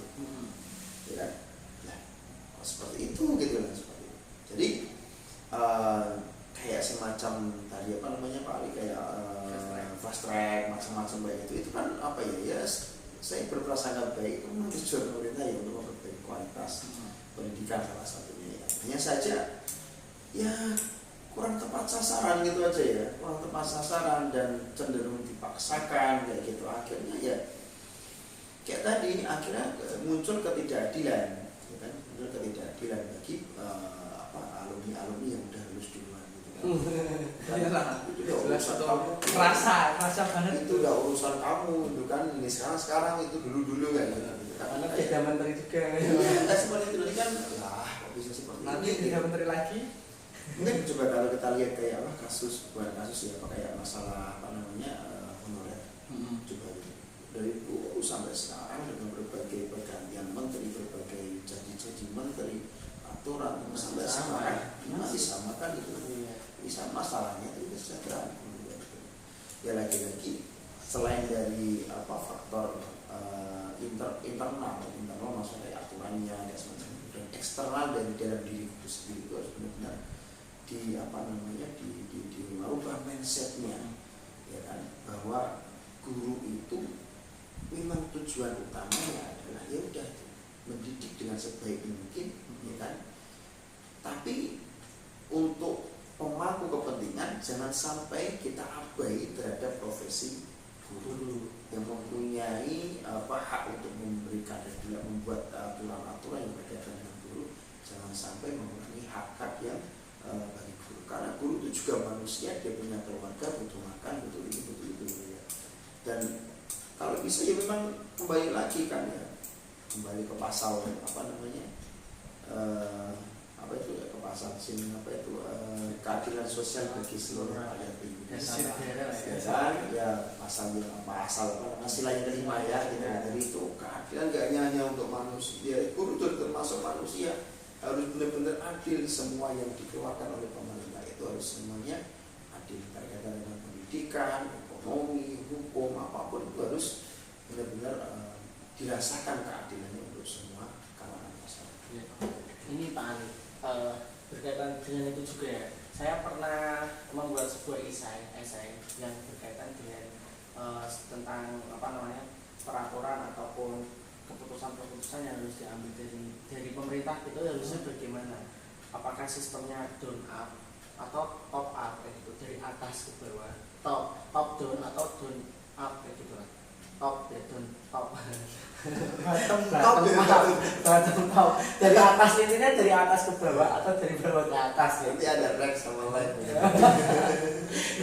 Ya kan? Nah, seperti itu gitu lah, seperti itu. Jadi kayak semacam tadi Pak Ali kayak fast track macam-macam baik itu kan ya saya berprasangka baik itu memang tujuan pemerintah ya untuk memperbaiki kualitas pendidikan salah satunya ya. Hanya saja ya kurang tepat sasaran gitu aja ya, kurang tepat sasaran dan cenderung dipaksakan kayak gitu, akhirnya ya kayak tadi akhirnya muncul ketidakadilan ya kan? Muncul ketidakadilan bagi alumni yang udah lulus duluan gitu kan. Itu udah urusan kamu, kerasa banget itu udah urusan kamu itu kan, ini sekarang itu dulu kan gitu. Karena beda menteri juga. Enggak seperti itu kan, kok bisa seperti ini. Nanti beda menteri lagi. Mungkin coba kalau kita lihat kayak bukan kasus ya, kayak masalah honorer. Coba dari dulu sampai sekarang dengan berbagai pergantian menteri, berbagai janji-janji menteri, aturan sampai sekarang masih sama kan itu. Bisa masalahnya itu kesejahteraan. Ya lagi-lagi selain dari faktor internal maksudnya aturannya dan semacam itu, dan eksternal dari dalam diri itu sendiri itu harus benar-benar di merubah mindsetnya ya kan, bahwa guru itu memang tujuan utamanya adalah ya udah mendidik dengan sebaik mungkin ya kan, tapi untuk pemangku kepentingan jangan sampai kita abai terhadap profesi guru yang mempunyai hak untuk memberikan dan tidak membuat aturan-aturan yang berkaitan dengan guru, jangan sampai mengurangi hak-hak yang bagi guru, karena guru itu juga manusia, dia punya keluarga, butuh makan, butuh ini, butuh itu ya. Dan kalau bisa ya memang kembali lagi kan ya, kembali ke pasal ke pasal sini keadilan sosial bagi seluruh rakyat Indonesia ya, pasal yang kelima ya gitu. Jadi itu keadilan gak hanya untuk manusia, guru itu termasuk manusia, harus benar-benar adil, semua yang dikeluarkan oleh pemerintah itu harus semuanya adil, berkaitan dengan pendidikan, ekonomi, hukum, apapun itu harus benar-benar dirasakan keadilannya untuk semua kalangan masyarakat. Ini Pak Ali, berkaitan dengan itu juga ya, saya pernah membuat sebuah esai yang berkaitan dengan tentang peraturan ataupun keputusan-keputusan yang harus diambil dari pemerintah itu harusnya bagaimana, apakah sistemnya down up atau top up kayak gitu, dari atas ke bawah, top down atau down up kayak gitu lah, top ya down top top dari atas, intinya dari atas ke bawah atau dari bawah ke atas ya. Nanti ada Rex sama lain.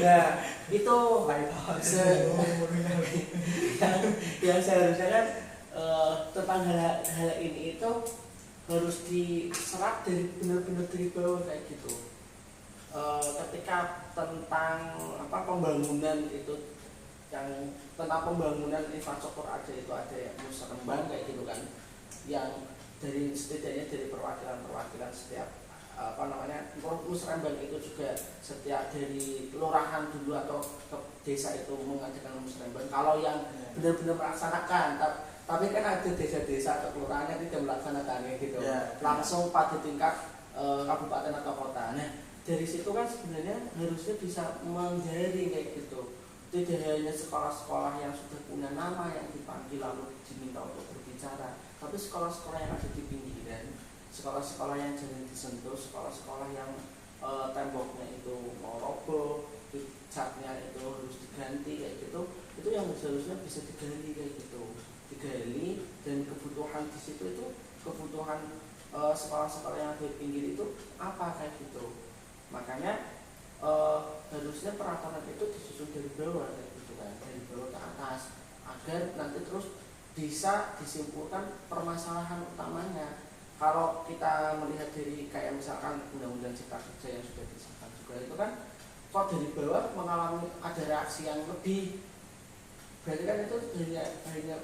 Nah itu yang seharusnya kan tentang hal ini itu harus diserap dari benar-benar dari bawah kayak gitu. Ketika tentang pembangunan itu yang tentang pembangunan infrastruktur ada itu ada yang musrembang kayak gitu kan, yang dari setidaknya dari perwakilan setiap musrembang itu juga setiap dari kelurahan dulu atau ke desa itu mengadakan musrembang. Kalau yang benar-benar melaksanakan, tapi kan ada desa-desa atau kelurahan yang tidak melaksanakannya gitu, langsung pada tingkat kabupaten atau kota. Nah dari situ kan sebenarnya harusnya bisa menjadi kayak gitu. Tidak hanya sekolah-sekolah yang sudah punya nama yang dipanggil lalu diminta untuk berbicara, tapi sekolah-sekolah yang ada di pinggiran, sekolah-sekolah yang jarang disentuh, sekolah-sekolah yang temboknya itu mau roboh, catnya itu harus diganti kayak gitu, itu yang seharusnya bisa digali kayak gitu, digali. Dan kebutuhan di situ itu kebutuhan sekolah-sekolah yang ada di pinggir itu apa kayak gitu. Makanya harusnya peraturan itu disusun dari bawah gitu kan, dari bawah ke atas, agar nanti terus bisa disimpulkan permasalahan utamanya. Kalau kita melihat dari kayak misalkan undang-undang cipta kerja yang sudah disahkan juga itu kan, kok dari bawah mengalami ada reaksi yang lebih, berarti kan itu hanya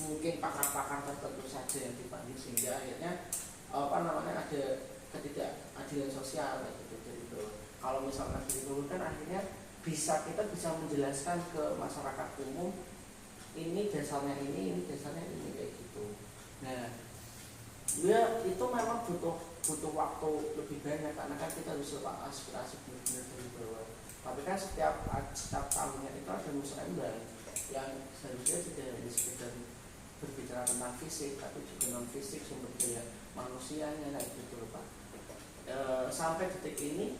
mungkin pakar-pakar tertentu saja yang dipanggil, sehingga akhirnya ada ketidakadilan sosial gitu dari bawah. Kalau misalkan dari bawah kan akhirnya kita bisa menjelaskan ke masyarakat umum, ini dasarnya ini dasarnya ini kayak gitu. Nah ya itu memang butuh waktu lebih banyak, karena kan kita harus lepas aspirasi benar-benar dari bawah. Tapi kan setiap tahunnya itu ada musrembang yang seharusnya tidak hanya sekedar berbicara tentang fisik, tapi juga non fisik, sumber daya manusianya, nah gitu loh Pak. Sampai detik ini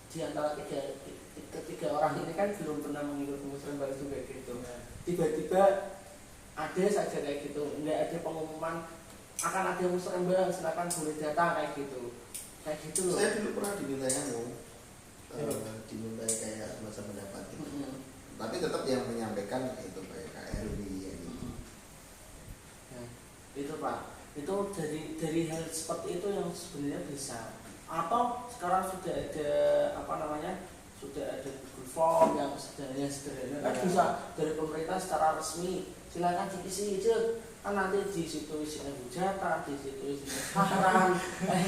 di antara ketiga orang ini kan belum pernah mengikuti musrembang juga gitu. Tiba-tiba ada saja kayak gitu, nggak ada pengumuman akan ada musrembang, silakan boleh datang kayak gitu loh. Saya dulu pernah dimintai kayak semacam pendapat gitu. Tapi tetap yang menyampaikan itu kayak KRW ya gitu. Nah, itu Pak, itu dari hal seperti itu yang sebenarnya bisa. Atau sekarang sudah ada sudah ada Google Form yang sederhana kan bisa dari pemerintah secara resmi, silakan diisi aja. Kan nanti di situ isinya hujatan, di situ isinya saran,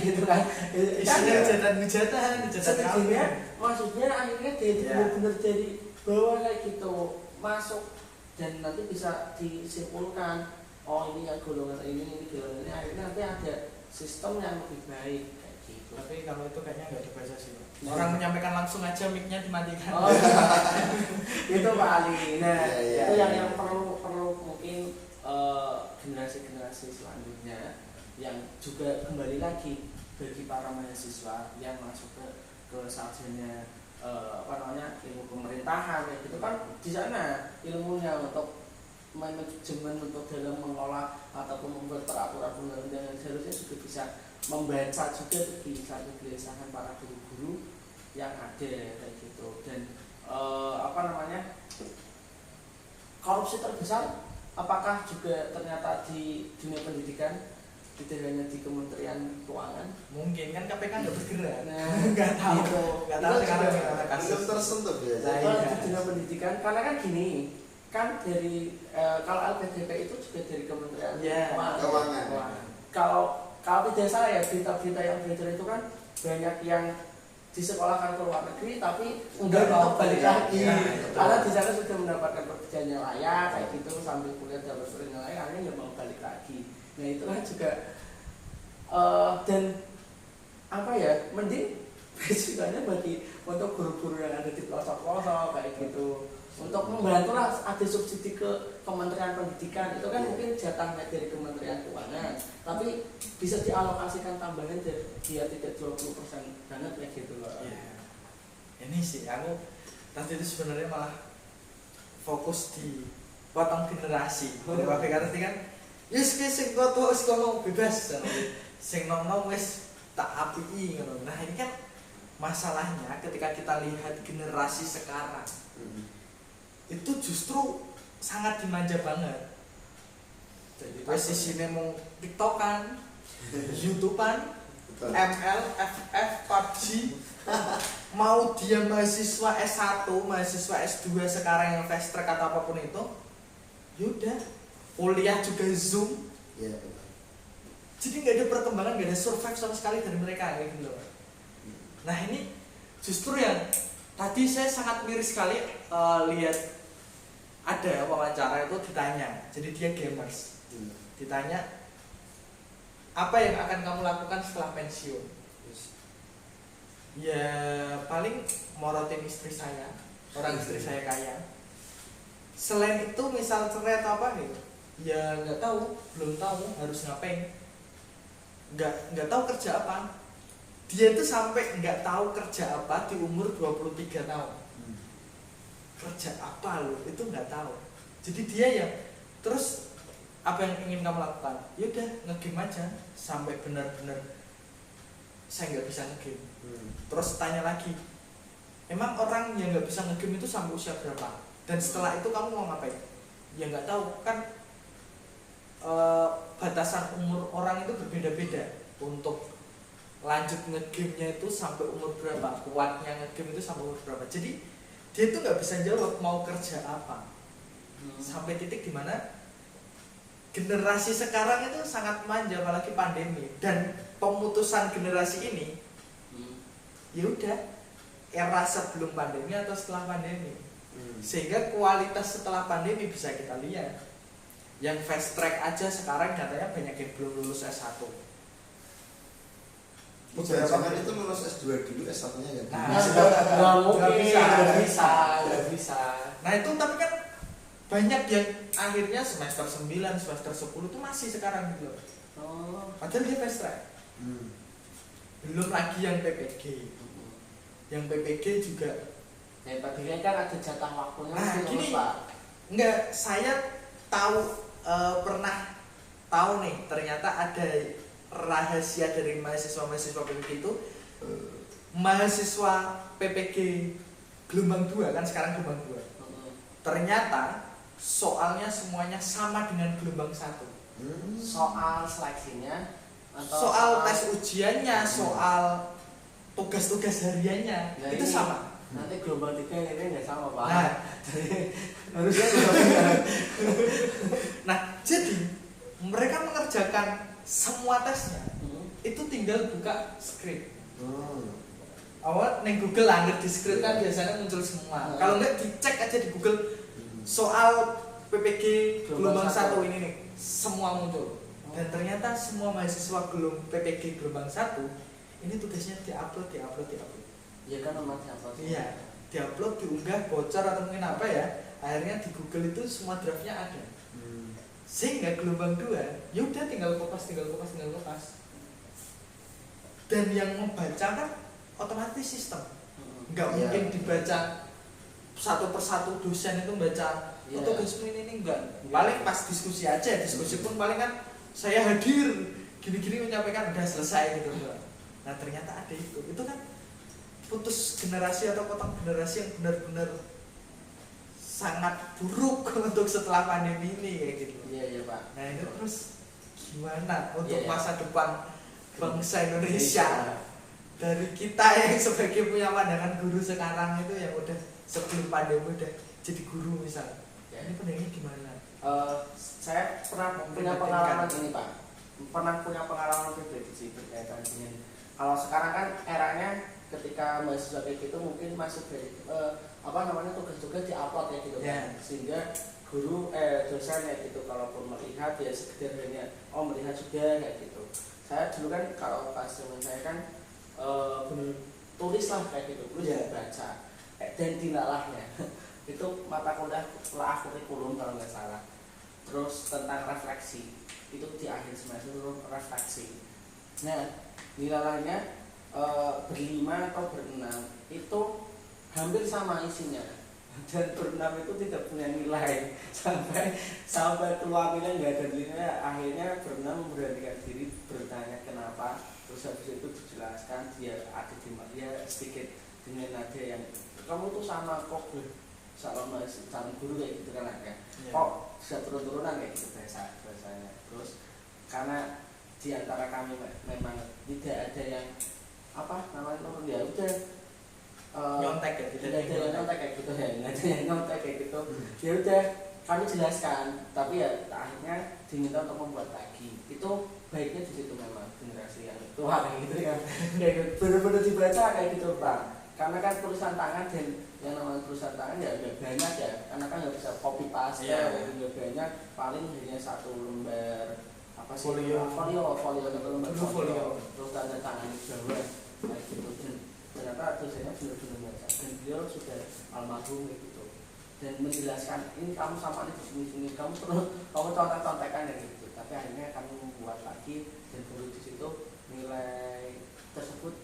gitu kan. Isinya hujatan. Maksudnya akhirnya dari benar-benar dari bawah kayak gitu masuk, dan nanti bisa disimpulkan, oh ini yang golongan ini golongan ini, akhirnya nanti ada sistem yang lebih baik kayak gitu. Tapi kalau itu kayaknya nggak dibaca sih. Orang menyampaikan langsung aja, mic-nya dimatikan. Oh, itu Pak Ali. Nah, itu yang perlu mungkin generasi-generasi selanjutnya yang juga kembali lagi bagi para mahasiswa yang masuk ke sarjana ilmu pemerintahan kayak gitu kan, di sana ilmunya untuk manajemen, untuk dalam mengolah ataupun membuat peraturan undang-undang, seharusnya juga bisa membaca juga kegelisahan para guru-guru yang ada kayak gitu. Dan korupsi terbesar apakah juga ternyata di dunia pendidikan, tidak hanya di Kementerian Keuangan? Mungkin kan KPK nggak bergerak. Nah, nggak tahu sekarang Belum tersentuh ya. Di dunia pendidikan, karena kan gini, kan dari kalau LPDP itu juga dari Kementerian Keuangan. Kalau tidak salah ya, berita-berita yang beredar itu kan banyak yang disekolahkan ke luar negeri tapi enggak mau balik lagi, karena di sana sudah mendapatkan pekerjaan yang layak kayak gitu, sambil kuliah dapat pekerjaan yang layak, akhirnya nggak mau balik lagi. Nah itu kan juga dan mending basicnya bagi untuk guru-guru yang ada di pelosok-pelosok kayak gitu, untuk membantu lah, ada subsidi ke Kementerian Pendidikan itu kan mungkin jatahnya dari Kementerian Keuangan, tapi bisa dialokasikan tambahan biar tidak 20% banget kayak gitu loh. Ini sih aku tadi itu sebenarnya malah fokus di potong generasi. Tapi karena kan yes sing tua wis kono bebas, sing nom wis tak apii ngono. Nah ini kan masalahnya ketika kita lihat generasi sekarang itu justru sangat dimanja banget. Jadi wis isine mau TikTokan, YouTubean, ML, FF, PUBG. Mau dia mahasiswa S1, mahasiswa S2 sekarang yang fast track atau apapun itu, yaudah, kuliah juga Zoom. Iya. Jadi nggak ada perkembangan, nggak ada survive sama sekali dari mereka kayak gitu loh. Nah ini justru yang tadi saya sangat miris sekali lihat ada wawancara itu ditanya, jadi dia gamers, ditanya apa yang akan kamu lakukan setelah pensiun? Ya paling morotin istri saya, orang istri saya kaya. Selain itu misal cerai atau apa gitu, ya nggak tahu, belum tahu harus ngapain, nggak tahu kerja apa. Dia itu sampai nggak tahu kerja apa di umur 23 tahun. Kerja apa lo itu nggak tahu. Jadi dia yang terus apa yang ingin kamu lakukan? Yaudah ngegame aja sampai benar-benar saya nggak bisa ngegame. Terus tanya lagi, emang orang yang nggak bisa ngegame itu sampai usia berapa? Dan setelah itu kamu mau ngapain? Ya nggak tahu kan. Batasan umur orang itu berbeda-beda. Untuk lanjut ngegamenya itu sampai umur berapa, kuatnya ngegame itu sampai umur berapa. Jadi dia itu nggak bisa jawab mau kerja apa. Sampai titik dimana generasi sekarang itu sangat manja, apalagi pandemi dan pemutusan generasi ini. Ya udah, era sebelum pandemi atau setelah pandemi. Sehingga kualitas setelah pandemi bisa kita lihat. Yang fast track aja sekarang katanya banyak yang belum lulus S1. Jangan itu lulus S2 dulu, S1-nya nggak bisa. Nah itu tapi kan banyak yang akhirnya semester 9, semester 10 itu masih sekarang gitu. Padahal dia fast track. Belum lagi yang PPG. Yang PPG juga. Yang PPG kan ada jatah waktunya. Nah gini, enggak, saya tahu pernah tahu nih ternyata ada rahasia dari mahasiswa PPG itu. Mahasiswa PPG gelombang 2 kan sekarang gelombang 2. Ternyata soalnya semuanya sama dengan gelombang 1. Soal seleksinya atau soal tes ujiannya, soal tugas-tugas hariannya, nah, itu ini, sama. Nanti gelombang 3 ini nggak sama Pak. Nah, harusnya nah, jadi mereka mengerjakan semua tesnya. Itu tinggal buka script. Awal neng Google angger di script kan biasanya muncul semua. Kalau nggak dicek aja di Google soal PPG gelombang 1 ini nih, semua muncul. Dan ternyata semua mahasiswa PPG gelombang 1 ini tugasnya diupload. Iya kan nomor diupload. Iya, diupload, diunggah, bocor atau mungkin apa ya. Akhirnya di Google itu semua draftnya ada. Sehingga gelombang 2, ya udah tinggal kopas. Dan yang membaca kan otomatis sistem. Nggak mungkin dibaca satu persatu dosen itu membaca tugasmu ini enggak. Paling pas diskusi aja, diskusi pun paling kan saya hadir gini-gini menyampaikan udah selesai gitu. Nah ternyata ada itu kan putus generasi atau potong generasi yang benar-benar sangat buruk untuk setelah pandemi ini kayak gitu. Iya Pak. Nah itu terus gimana untuk masa depan bangsa Indonesia dari kita yang sebagai punya pandangan guru sekarang itu yang udah sebelum pandemi udah jadi guru misalnya. Ini pandangannya gimana? Saya pernah punya pengalaman ini Pak. Pernah punya pengalaman pribadi sih berkaitan dengan kalau sekarang kan eranya ketika mahasiswa kayak gitu mungkin masuk dari tugas-tugas diupload ya gitu kan. Sehingga guru dosen ya gitu kalaupun melihat ya sekedar hanya melihat sudah kayak gitu. Saya dulu kan kalau pas zaman saya kan tulis lah kayak gitu, tulis baca dan tilalahnya itu mata kuliah kurikulum kalau nggak salah. Terus tentang refleksi itu di akhir semester itu refleksi. Nah tilalahnya berlima atau berenam itu hampir sama isinya dan berenam itu tidak punya nilai sampai keluar nilai nggak ada nilai. Akhirnya berenam memberanikan diri bertanya kenapa, terus habis itu dijelaskan dia ada dia sedikit dengan nada yang kamu tuh sama kok sama guru kayak gitu kan ya. Kok bisa turun-turunan kayak gitu bahasanya. Terus karena di antara kami memang tidak ada yang apa namanya turun ya udah Nyontek ya, tidak ada yang nyontek kayak gitu ya, nggak ada yang nyontek kayak gitu. Ya udah kami jelaskan, tapi ya akhirnya diminta untuk membuat lagi. Itu baiknya di situ memang generasi yang tua kayak gitu ya, kayak gitu. Bener-bener dibaca kayak gitu Pak. Karena kan tulisan tangan dan yang namanya tulisan tangan ya udah banyak ya, karena kan nggak bisa copy paste, udah banyak, paling hanya satu lembar apa sih? Folio satu lembar folio, terus tanda tangan di bawah kayak gitu. Dan ternyata dosennya benar-benar baca dan beliau sudah almarhum kayak gitu, dan menjelaskan ini kamu sama ini sini kamu terus kamu contek-contekan ya gitu. Tapi akhirnya kami membuat lagi dan baru di situ nilai tersebut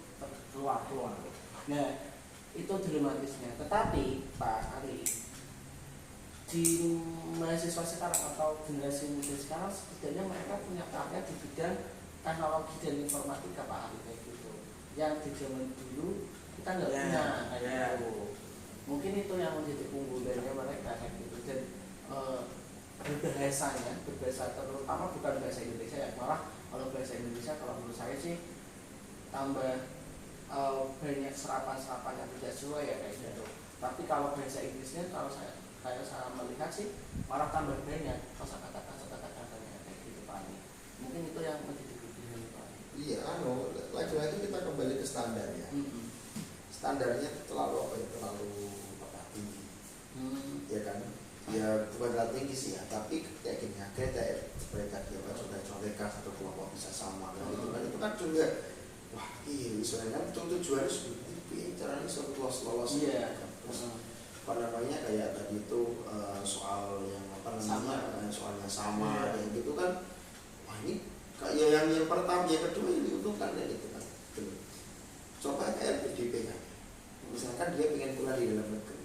keluar. Nah itu dilematisnya. Tetapi Pak Ari, di mahasiswa sekarang atau generasi muda sekarang sebenarnya mereka punya karya di bidang teknologi dan informatika Pak Ari kayak gitu, yang di zaman dulu kita nggak punya kayak gitu. Mungkin itu yang menjadi keunggulannya mereka kayak gitu. Dan berbahasa terutama bukan bahasa Indonesia ya, malah kalau bahasa Indonesia kalau menurut saya sih tambah banyak serapan-serapan yang tidak sesuai ya kayak gitu. Tapi kalau bahasa Inggrisnya kalau saya melihat sih malah tambah banyak kosakata-katanya kayak gitu Pak. Mungkin itu yang menjadi kelebihan Pak. Iya, lagi-lagi kita kembali ke standar ya. Standarnya terlalu tinggi, ya kan? Ya bukan terlalu tinggi sih ya, tapi kayak gini ya, kayak seperti tadi apa contekan satu kelompok bisa sama, kan itu kan juga wah iya misalnya kan tujuannya seperti caranya lolos. Iya. Apa namanya kayak tadi itu soal yang apa namanya soalnya sama kayak gitu kan, wah ini kayak yang pertama yang kedua ini diuntungkan kayak gitu kan. Coba kayak LPDP kan, misalkan dia pengen kuliah di dalam negeri,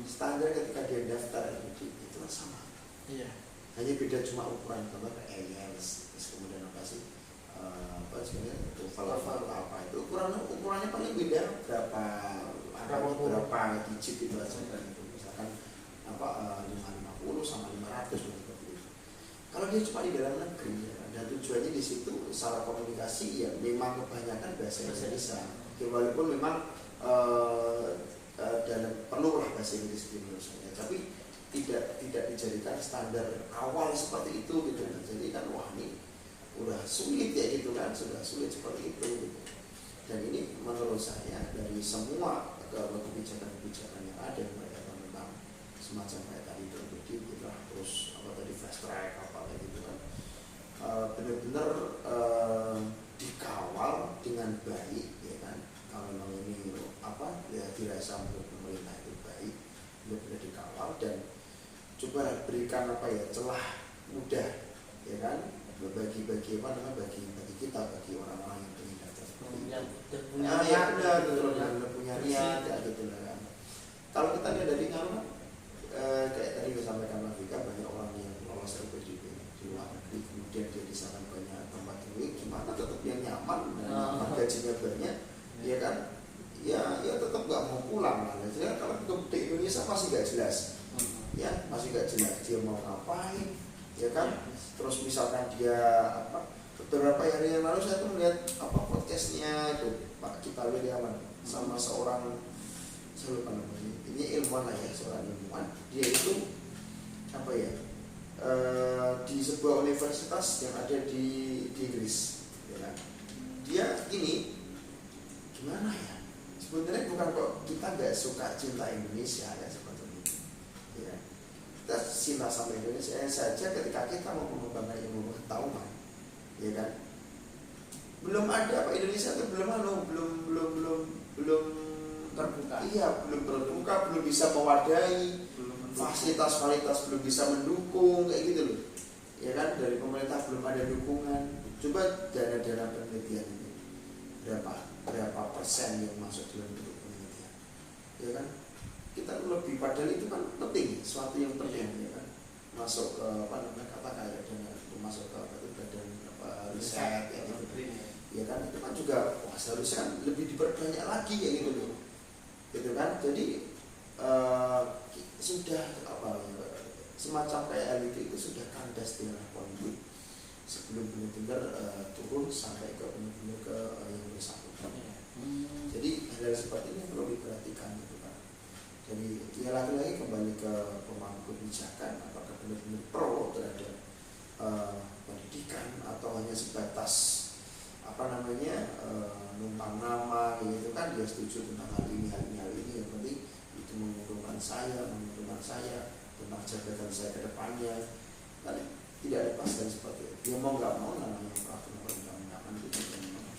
standar ketika dia daftar LPDP itu kan sama. Iya. Hanya beda cuma ukuran, contoh kayak IELTS, terus kemudian apa sih apa sebenarnya TOEFL apa itu ukurannya paling beda berapa digit itu aja kan itu. Misalkan apa 550 sama 500 seperti itu. Kalau dia cuma di dalam negeri ya, dan tujuannya di situ secara komunikasi ya memang kebanyakan bahasa Indonesia. Walaupun memang dalam perlulah bahasa Inggris di Indonesia, tapi tidak dijadikan standar awal seperti itu gitu. Jadi kan wah ini udah sulit ya gitu kan, sudah sulit seperti itu gitu. Dan ini menurut saya dari semua kebijakan-kebijakan yang ada yang mereka tentang semacam kayak tadi itu gitu lah, terus apa tadi fast track apa kayak gitu kan, benar-benar dikawal dengan baik ya kan. Kalau memang ini apa ya dirasa menurut pemerintah itu baik, benar-benar dikawal dan coba berikan apa ya celah mudah ya kan, bagi apa namanya bagi kita, bagi orang-orang yang ingin daftar punya niat ya gitu lah kan. Kalau kita lihat dari ngaruh kayak tadi disampaikan Mas Vika, banyak orang yang lolos LPDP di luar negeri, kemudian dia di sana banyak tempat tinggal, gimana tetap yang nyaman dan gajinya banyak ya kan, ya tetap nggak mau pulang lah. Jadi kalau di Indonesia masih nggak jelas ya, masih nggak jelas dia mau ngapain ya kan. Terus misalkan dia apa, beberapa hari yang lalu saya tuh melihat apa podcastnya itu Pak Kita Wiryawan sama seorang, saya lupa namanya, ini ilmuwan lah ya, seorang ilmuwan. Dia itu apa ya di sebuah universitas yang ada di Inggris ya kan. Dia ini gimana ya, sebenarnya bukan kok kita nggak suka cinta Indonesia ya seperti itu ya, kita cinta sama Indonesia saja ketika kita mau mengembangkan ilmu pengetahuan ya kan. Belum ada apa Indonesia itu belum terbuka. Iya, belum terbuka, belum bisa mewadahi, fasilitas belum bisa mendukung kayak gitu loh ya kan. Dari pemerintah belum ada dukungan. Coba dana-dana penelitian ini berapa persen yang masuk dalam bentuk penelitian ya kan. Kita lebih, padahal itu kan penting, suatu yang penting ya kan, masuk ke apa namanya kata kayak dana itu masuk ke badan riset ya kan. Ya kan itu kan juga wah, seharusnya kan lebih diperbanyak lagi ya gitu loh gitu kan. Jadi sudah apa semacam kayak elit itu sudah kandas di arah politik sebelum benar-benar turun sampai ke benar-benar ke yang bersangkutan. Jadi ya lagi-lagi kembali ke pemangku kebijakan, apakah benar-benar pro terhadap pendidikan atau hanya sebatas numpang nama gitu kan, dia setuju tentang hal ini yang penting itu menguntungkan saya tentang jabatan saya ke depannya, kan tidak lepas dari seperti itu. Dia mau nggak mau namanya peraturan perundang-undangan itu memang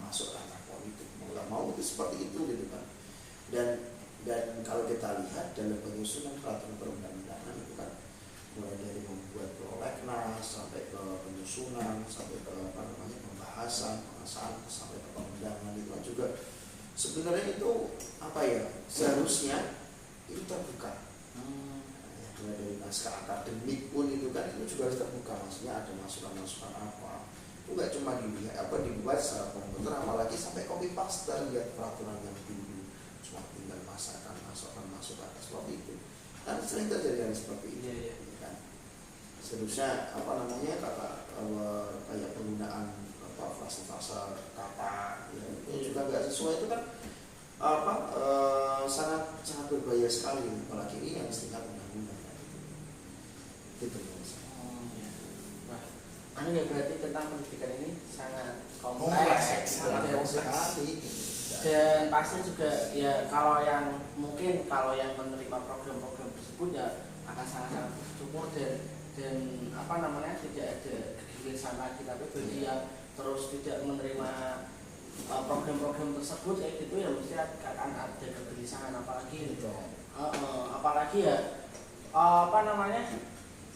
masuk ranah politik, mau nggak mau itu seperti itu gitu kan. Dan kalau kita lihat dalam penyusunan peraturan perundang-undangan itu kan mulai dari membuat prolegnas sampai ke penyusunan sampai ke pembahasan, pengesahan sampai ke pengundangan itu kan juga sebenarnya itu seharusnya itu terbuka. Mulai dari naskah akademik pun itu kan itu juga harus terbuka, maksudnya ada masukan-masukan apa. Itu nggak cuma dibuat secara komputer, apalagi sampai copy paste lihat peraturan yang dulu cuma tinggal masukkan seperti itu. Kan sering terjadi yang seperti itu. Kan seharusnya kayak penggunaan frase-frase kata itu juga nggak sesuai, itu kan sangat berbahaya sekali, apalagi ini yang setingkat undang-undang gitu. Anu ya, berarti tentang pendidikan ini sangat kompleks, dan pasti juga ya kalau yang menerima program-program tersebut ya akan sangat bersyukur dan tidak ada kegelisahan lagi, tapi bagi yang terus tidak menerima program-program tersebut kayak gitu ya mesti akan ada kegelisahan, apalagi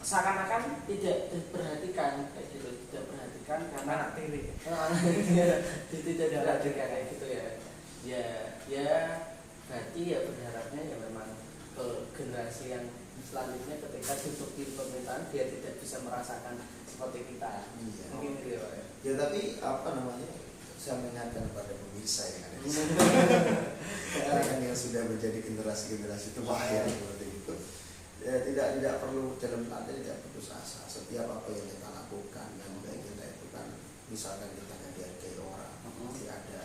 seakan-akan tidak diperhatikan kayak gitu, tidak perhatikan karena anak tiri tidak diperhatikan kayak gitu ya berarti ya berharapnya ya memang ke generasi yang selanjutnya ketika duduk di pemerintahan dia tidak bisa merasakan seperti kita. Mungkin gitu ya. Ya tapi saya mengingatkan kepada pemirsa yang ada di sini kan yang sudah menjadi generasi tua yang seperti itu, ya, tidak perlu dalam tanda tidak putus asa. Setiap apa yang kita lakukan yang baik kita itu kan, misalkan kita nggak dihargai orang, pasti ada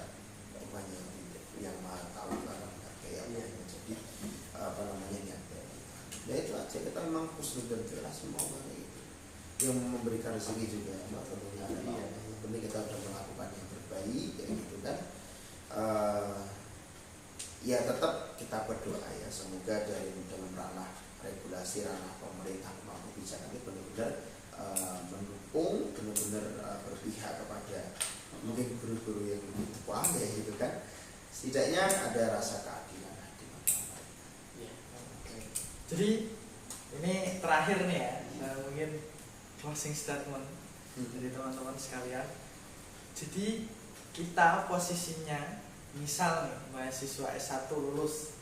banyak yang tahu barang kayak jadi niat baik. Ya itu aja, kita memang husnuzon jelas semua orang itu yang memberikan rezeki juga tentunya ada. Yang penting kita sudah melakukan yang terbaik kayak gitu kan. Ya tetap kita berdoa ya, semoga dalam ranah regulasi, ranah pemerintah maupun kebijakan ini benar-benar mendukung, benar-benar berpihak kepada mungkin guru-guru yang tua ya gitu kan. Setidaknya ada rasa keadilan di masyarakat. Jadi ini terakhir nih ya, mungkin closing statement dari teman-teman sekalian. Jadi kita posisinya misal nih mahasiswa S1 lulus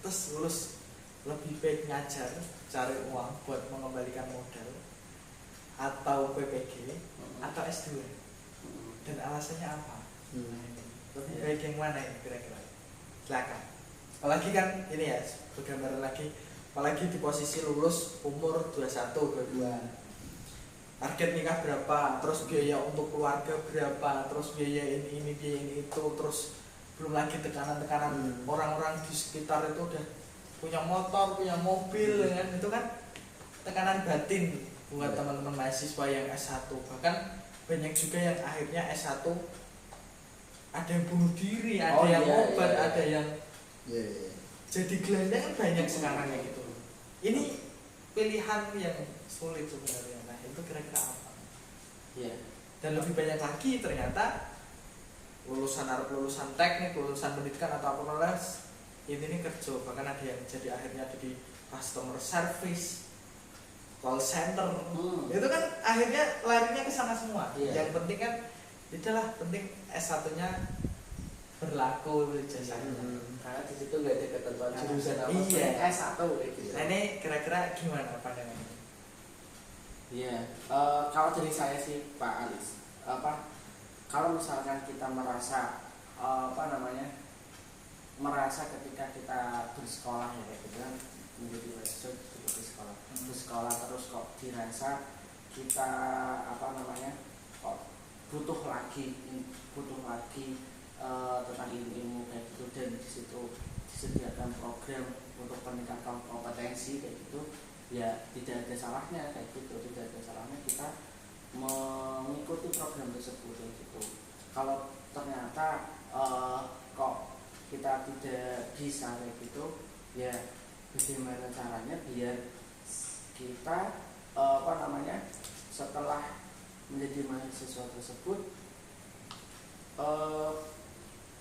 lebih baik ngajar, cari uang buat mengembalikan modal, atau PPG atau S2, dan alasannya apa? Lebih baik yang mana ini kira-kira? Silakan. Apalagi kan ini ya, bergambaran lagi, apalagi di posisi lulus umur 21, 22, target nikah berapa, terus biaya untuk keluarga berapa, terus biaya ini biaya ini itu, terus belum lagi tekanan-tekanan orang-orang di sekitar itu udah punya motor, punya mobil, kan itu kan tekanan batin buat teman-teman mahasiswa yang S1. Bahkan banyak juga yang akhirnya S1 ada yang bunuh diri, ada yang obat, ada yang jadi gelandang, banyak sekarang ya gitu. Ini pilihan yang sulit sebenarnya. Nah itu kira-kira apa? Dan lebih banyak lagi ternyata lulusan teknik, lulusan pendidikan atau apa ini kerja, bahkan ada yang jadi akhirnya jadi customer service, call center. Itu kan akhirnya larinya ke sana semua. Yang penting kan itulah, penting S1-nya berlaku jasanya. Karena di situ nggak ada ketentuan jurusan apa. S1 gitu. Nah ini kira-kira gimana pandangannya? Kalau dari saya sih Pak Alis, kalau misalkan kita merasa merasa ketika kita bersekolah ya kayak gitu kan, menjadi mahasiswa bersekolah terus kok dirasa kita kok butuh lagi tentang ilmu kayak gitu, dan di situ disediakan program untuk peningkatan kompetensi kayak gitu, ya tidak ada salahnya kayak gitu, tidak ada salahnya kita mengikuti program tersebut kayak gitu. Kalau ternyata kok kita tidak bisa kayak gitu, ya bagaimana caranya biar kita setelah menjadi mahasiswa tersebut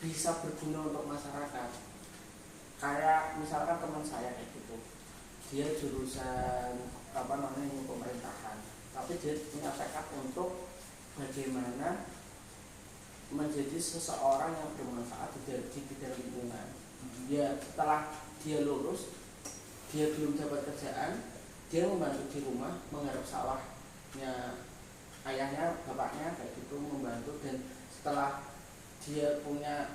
bisa berguna untuk masyarakat. Kayak misalkan teman saya kayak gitu, dia jurusan ilmu pemerintahan, tapi dia punya tekad untuk bagaimana menjadi seseorang yang bermanfaat di bidang lingkungan. Dia setelah dia lulus, dia belum dapat kerjaan, dia membantu di rumah menggarap sawahnya ayahnya, bapaknya kayak gitu, membantu. Dan setelah dia punya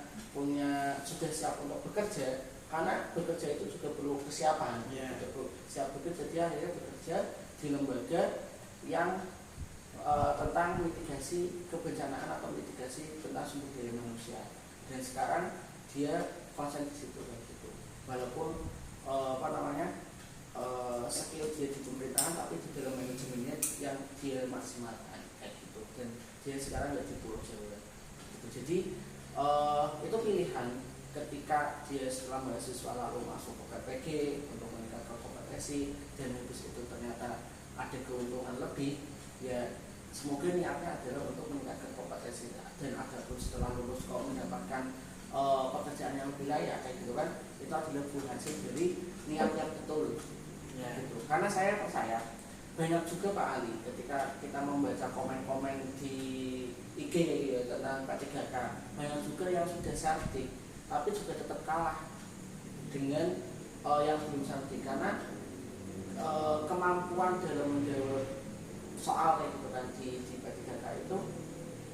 sudah siap untuk bekerja, karena bekerja itu juga perlu kesiapan, siap bekerja, dia akhirnya bekerja di lembaga yang tentang mitigasi kebencanaan atau mitigasi tentang sumber daya manusia. Dan sekarang dia konsen di situ kayak gitu. Walaupun skill dia di pemerintahan, tapi di dalam manajemennya yang dia maksimalkan kayak gitu. Dan dia sekarang ada di Pulau Jawa gitu. Jadi itu pilihan ketika dia setelah mahasiswa lalu masuk ke PPG untuk meningkatkan kompetensi, dan habis itu ternyata ada keuntungan lebih, ya semoga niatnya adalah untuk meningkatkan kompetensi. Dan adapun setelah lulus kok mendapatkan pekerjaan yang lebih layak kayak gitu kan, itu adalah buah hasil dari niat yang betul gitu. Karena saya percaya banyak juga Pak Ali, ketika kita membaca komen-komen di IG ya, tentang K3K, banyak juga yang sudah sardik tapi juga tetap kalah dengan yang belum sardik, karena kemampuan dalam menjawab soal kayak gitu kan di K3K itu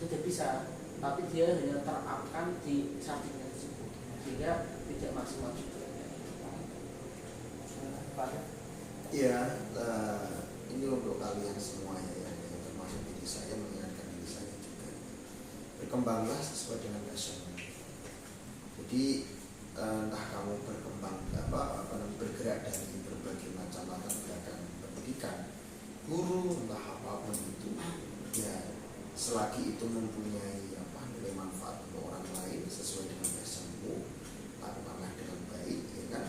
tidak bisa, tapi dia hanya terapkan di sardiknya tersebut sehingga tidak maksimal juga. Iya, ini untuk kalian semuanya ya, termasuk diri saya, mengingatkan diri saya juga. Berkembanglah sesuai dengan passion. Jadi entah kamu bergerak dari berbagai macam latar belakang pendidikan, guru, entah apapun itu, ya selagi itu mempunyai nilai manfaat untuk orang lain sesuai dengan passionmu, lakukanlah dengan baik, ya kan.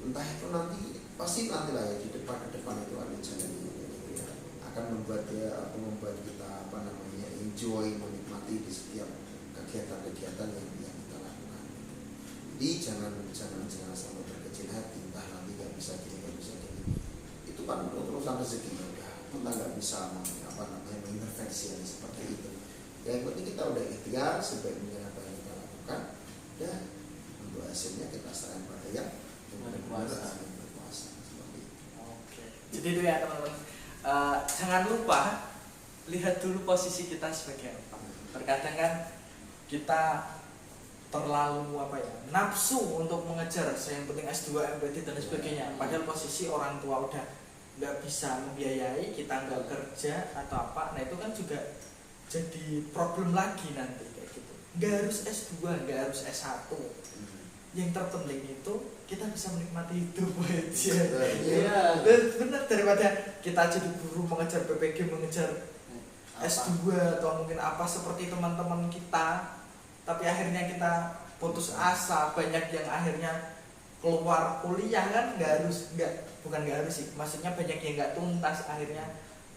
Entah itu nanti pasti nantilah ya di depan itu ada jalan gitu ya, akan membuat kita enjoy, menikmati di setiap kegiatan-kegiatan yang kita lakukan. Jadi jangan sampai berkecil hati, entah nanti nggak bisa gini. Itu kan urusan rezeki udah, kita nggak bisa mengintervensi yang seperti itu. Yang penting kita udah ikhtiar sebaik mungkin apa yang kita lakukan, dan untuk hasilnya kita serahkan pada yang berkuasa. Oke. Jadi itu ya teman-teman. Jangan lupa lihat dulu posisi kita sebagai apa. Terkadang kan kita terlalu nafsu untuk mengejar yang penting S2, MPT dan sebagainya. Padahal posisi orang tua udah nggak bisa membiayai, kita nggak kerja atau apa. Nah itu kan juga jadi problem lagi nanti kayak gitu. Nggak harus S2, nggak harus S1. Yang terpenting itu kita bisa menikmati hidup aja. Iya. Benar, daripada kita jadi guru mengejar PPG, mengejar S2 atau mungkin apa seperti teman-teman kita, tapi akhirnya kita putus asa. Banyak yang akhirnya keluar kuliah kan bukan nggak harus sih, maksudnya banyak yang nggak tuntas akhirnya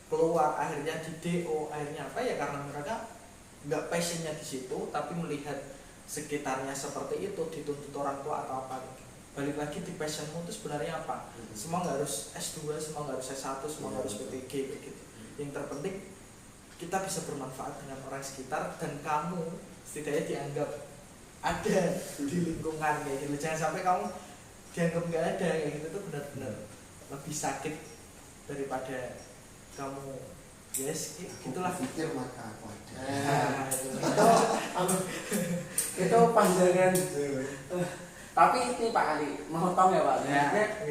keluar, akhirnya di DO, akhirnya apa ya, karena mereka nggak passionnya di situ, tapi melihat sekitarnya seperti itu, dituntut orang tua atau apa. Balik lagi di passionmu itu sebenarnya apa? Semua nggak harus S2, semua nggak harus S1, semua nggak harus PTG begitu. Yang terpenting kita bisa bermanfaat dengan orang sekitar, dan kamu setidaknya dianggap ada di lingkungan kayak gitu. Jangan sampai kamu dianggap nggak ada kayak gitu, tuh benar-benar lebih sakit daripada kamu gitulah. Pikir maka aku ada. Itu pandangan. Tapi ini Pak Ali, mau tahu ya Pak,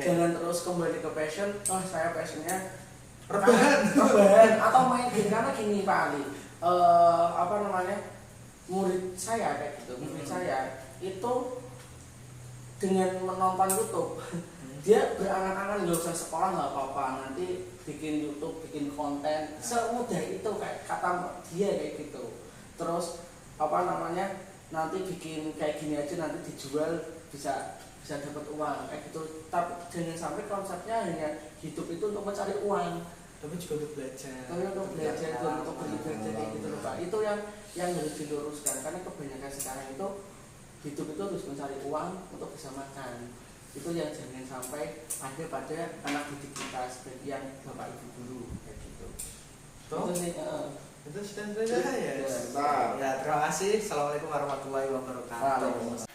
jangan terus kembali ke passion. Saya passionnya rebahan atau main game, karena gini Pak Ali, murid saya kayak gitu, murid saya itu dengan menonton YouTube dia berangan-angan nggak usah sekolah nggak apa-apa, nanti bikin YouTube, bikin konten semudah itu kayak kata dia kayak gitu. Terus apa namanya, nanti bikin kayak gini aja nanti dijual bisa dapat uang kayak gitu. Tapi jangan sampai konsepnya hanya hidup itu untuk mencari uang, tapi juga untuk belajar. tapi untuk belajar dan untuk beribadah kayak gitu loh Pak. Itu yang harus diluruskan, karena kebanyakan sekarang itu hidup itu harus mencari uang untuk bisa makan. Itu yang jangan sampai ada pada anak didik kita seperti yang bapak ibu guru kayak gitu. Itu sih Itu sudah ya. Mantap. Ya, terima kasih. Assalamualaikum warahmatullahi wabarakatuh. Waalaikumsalam.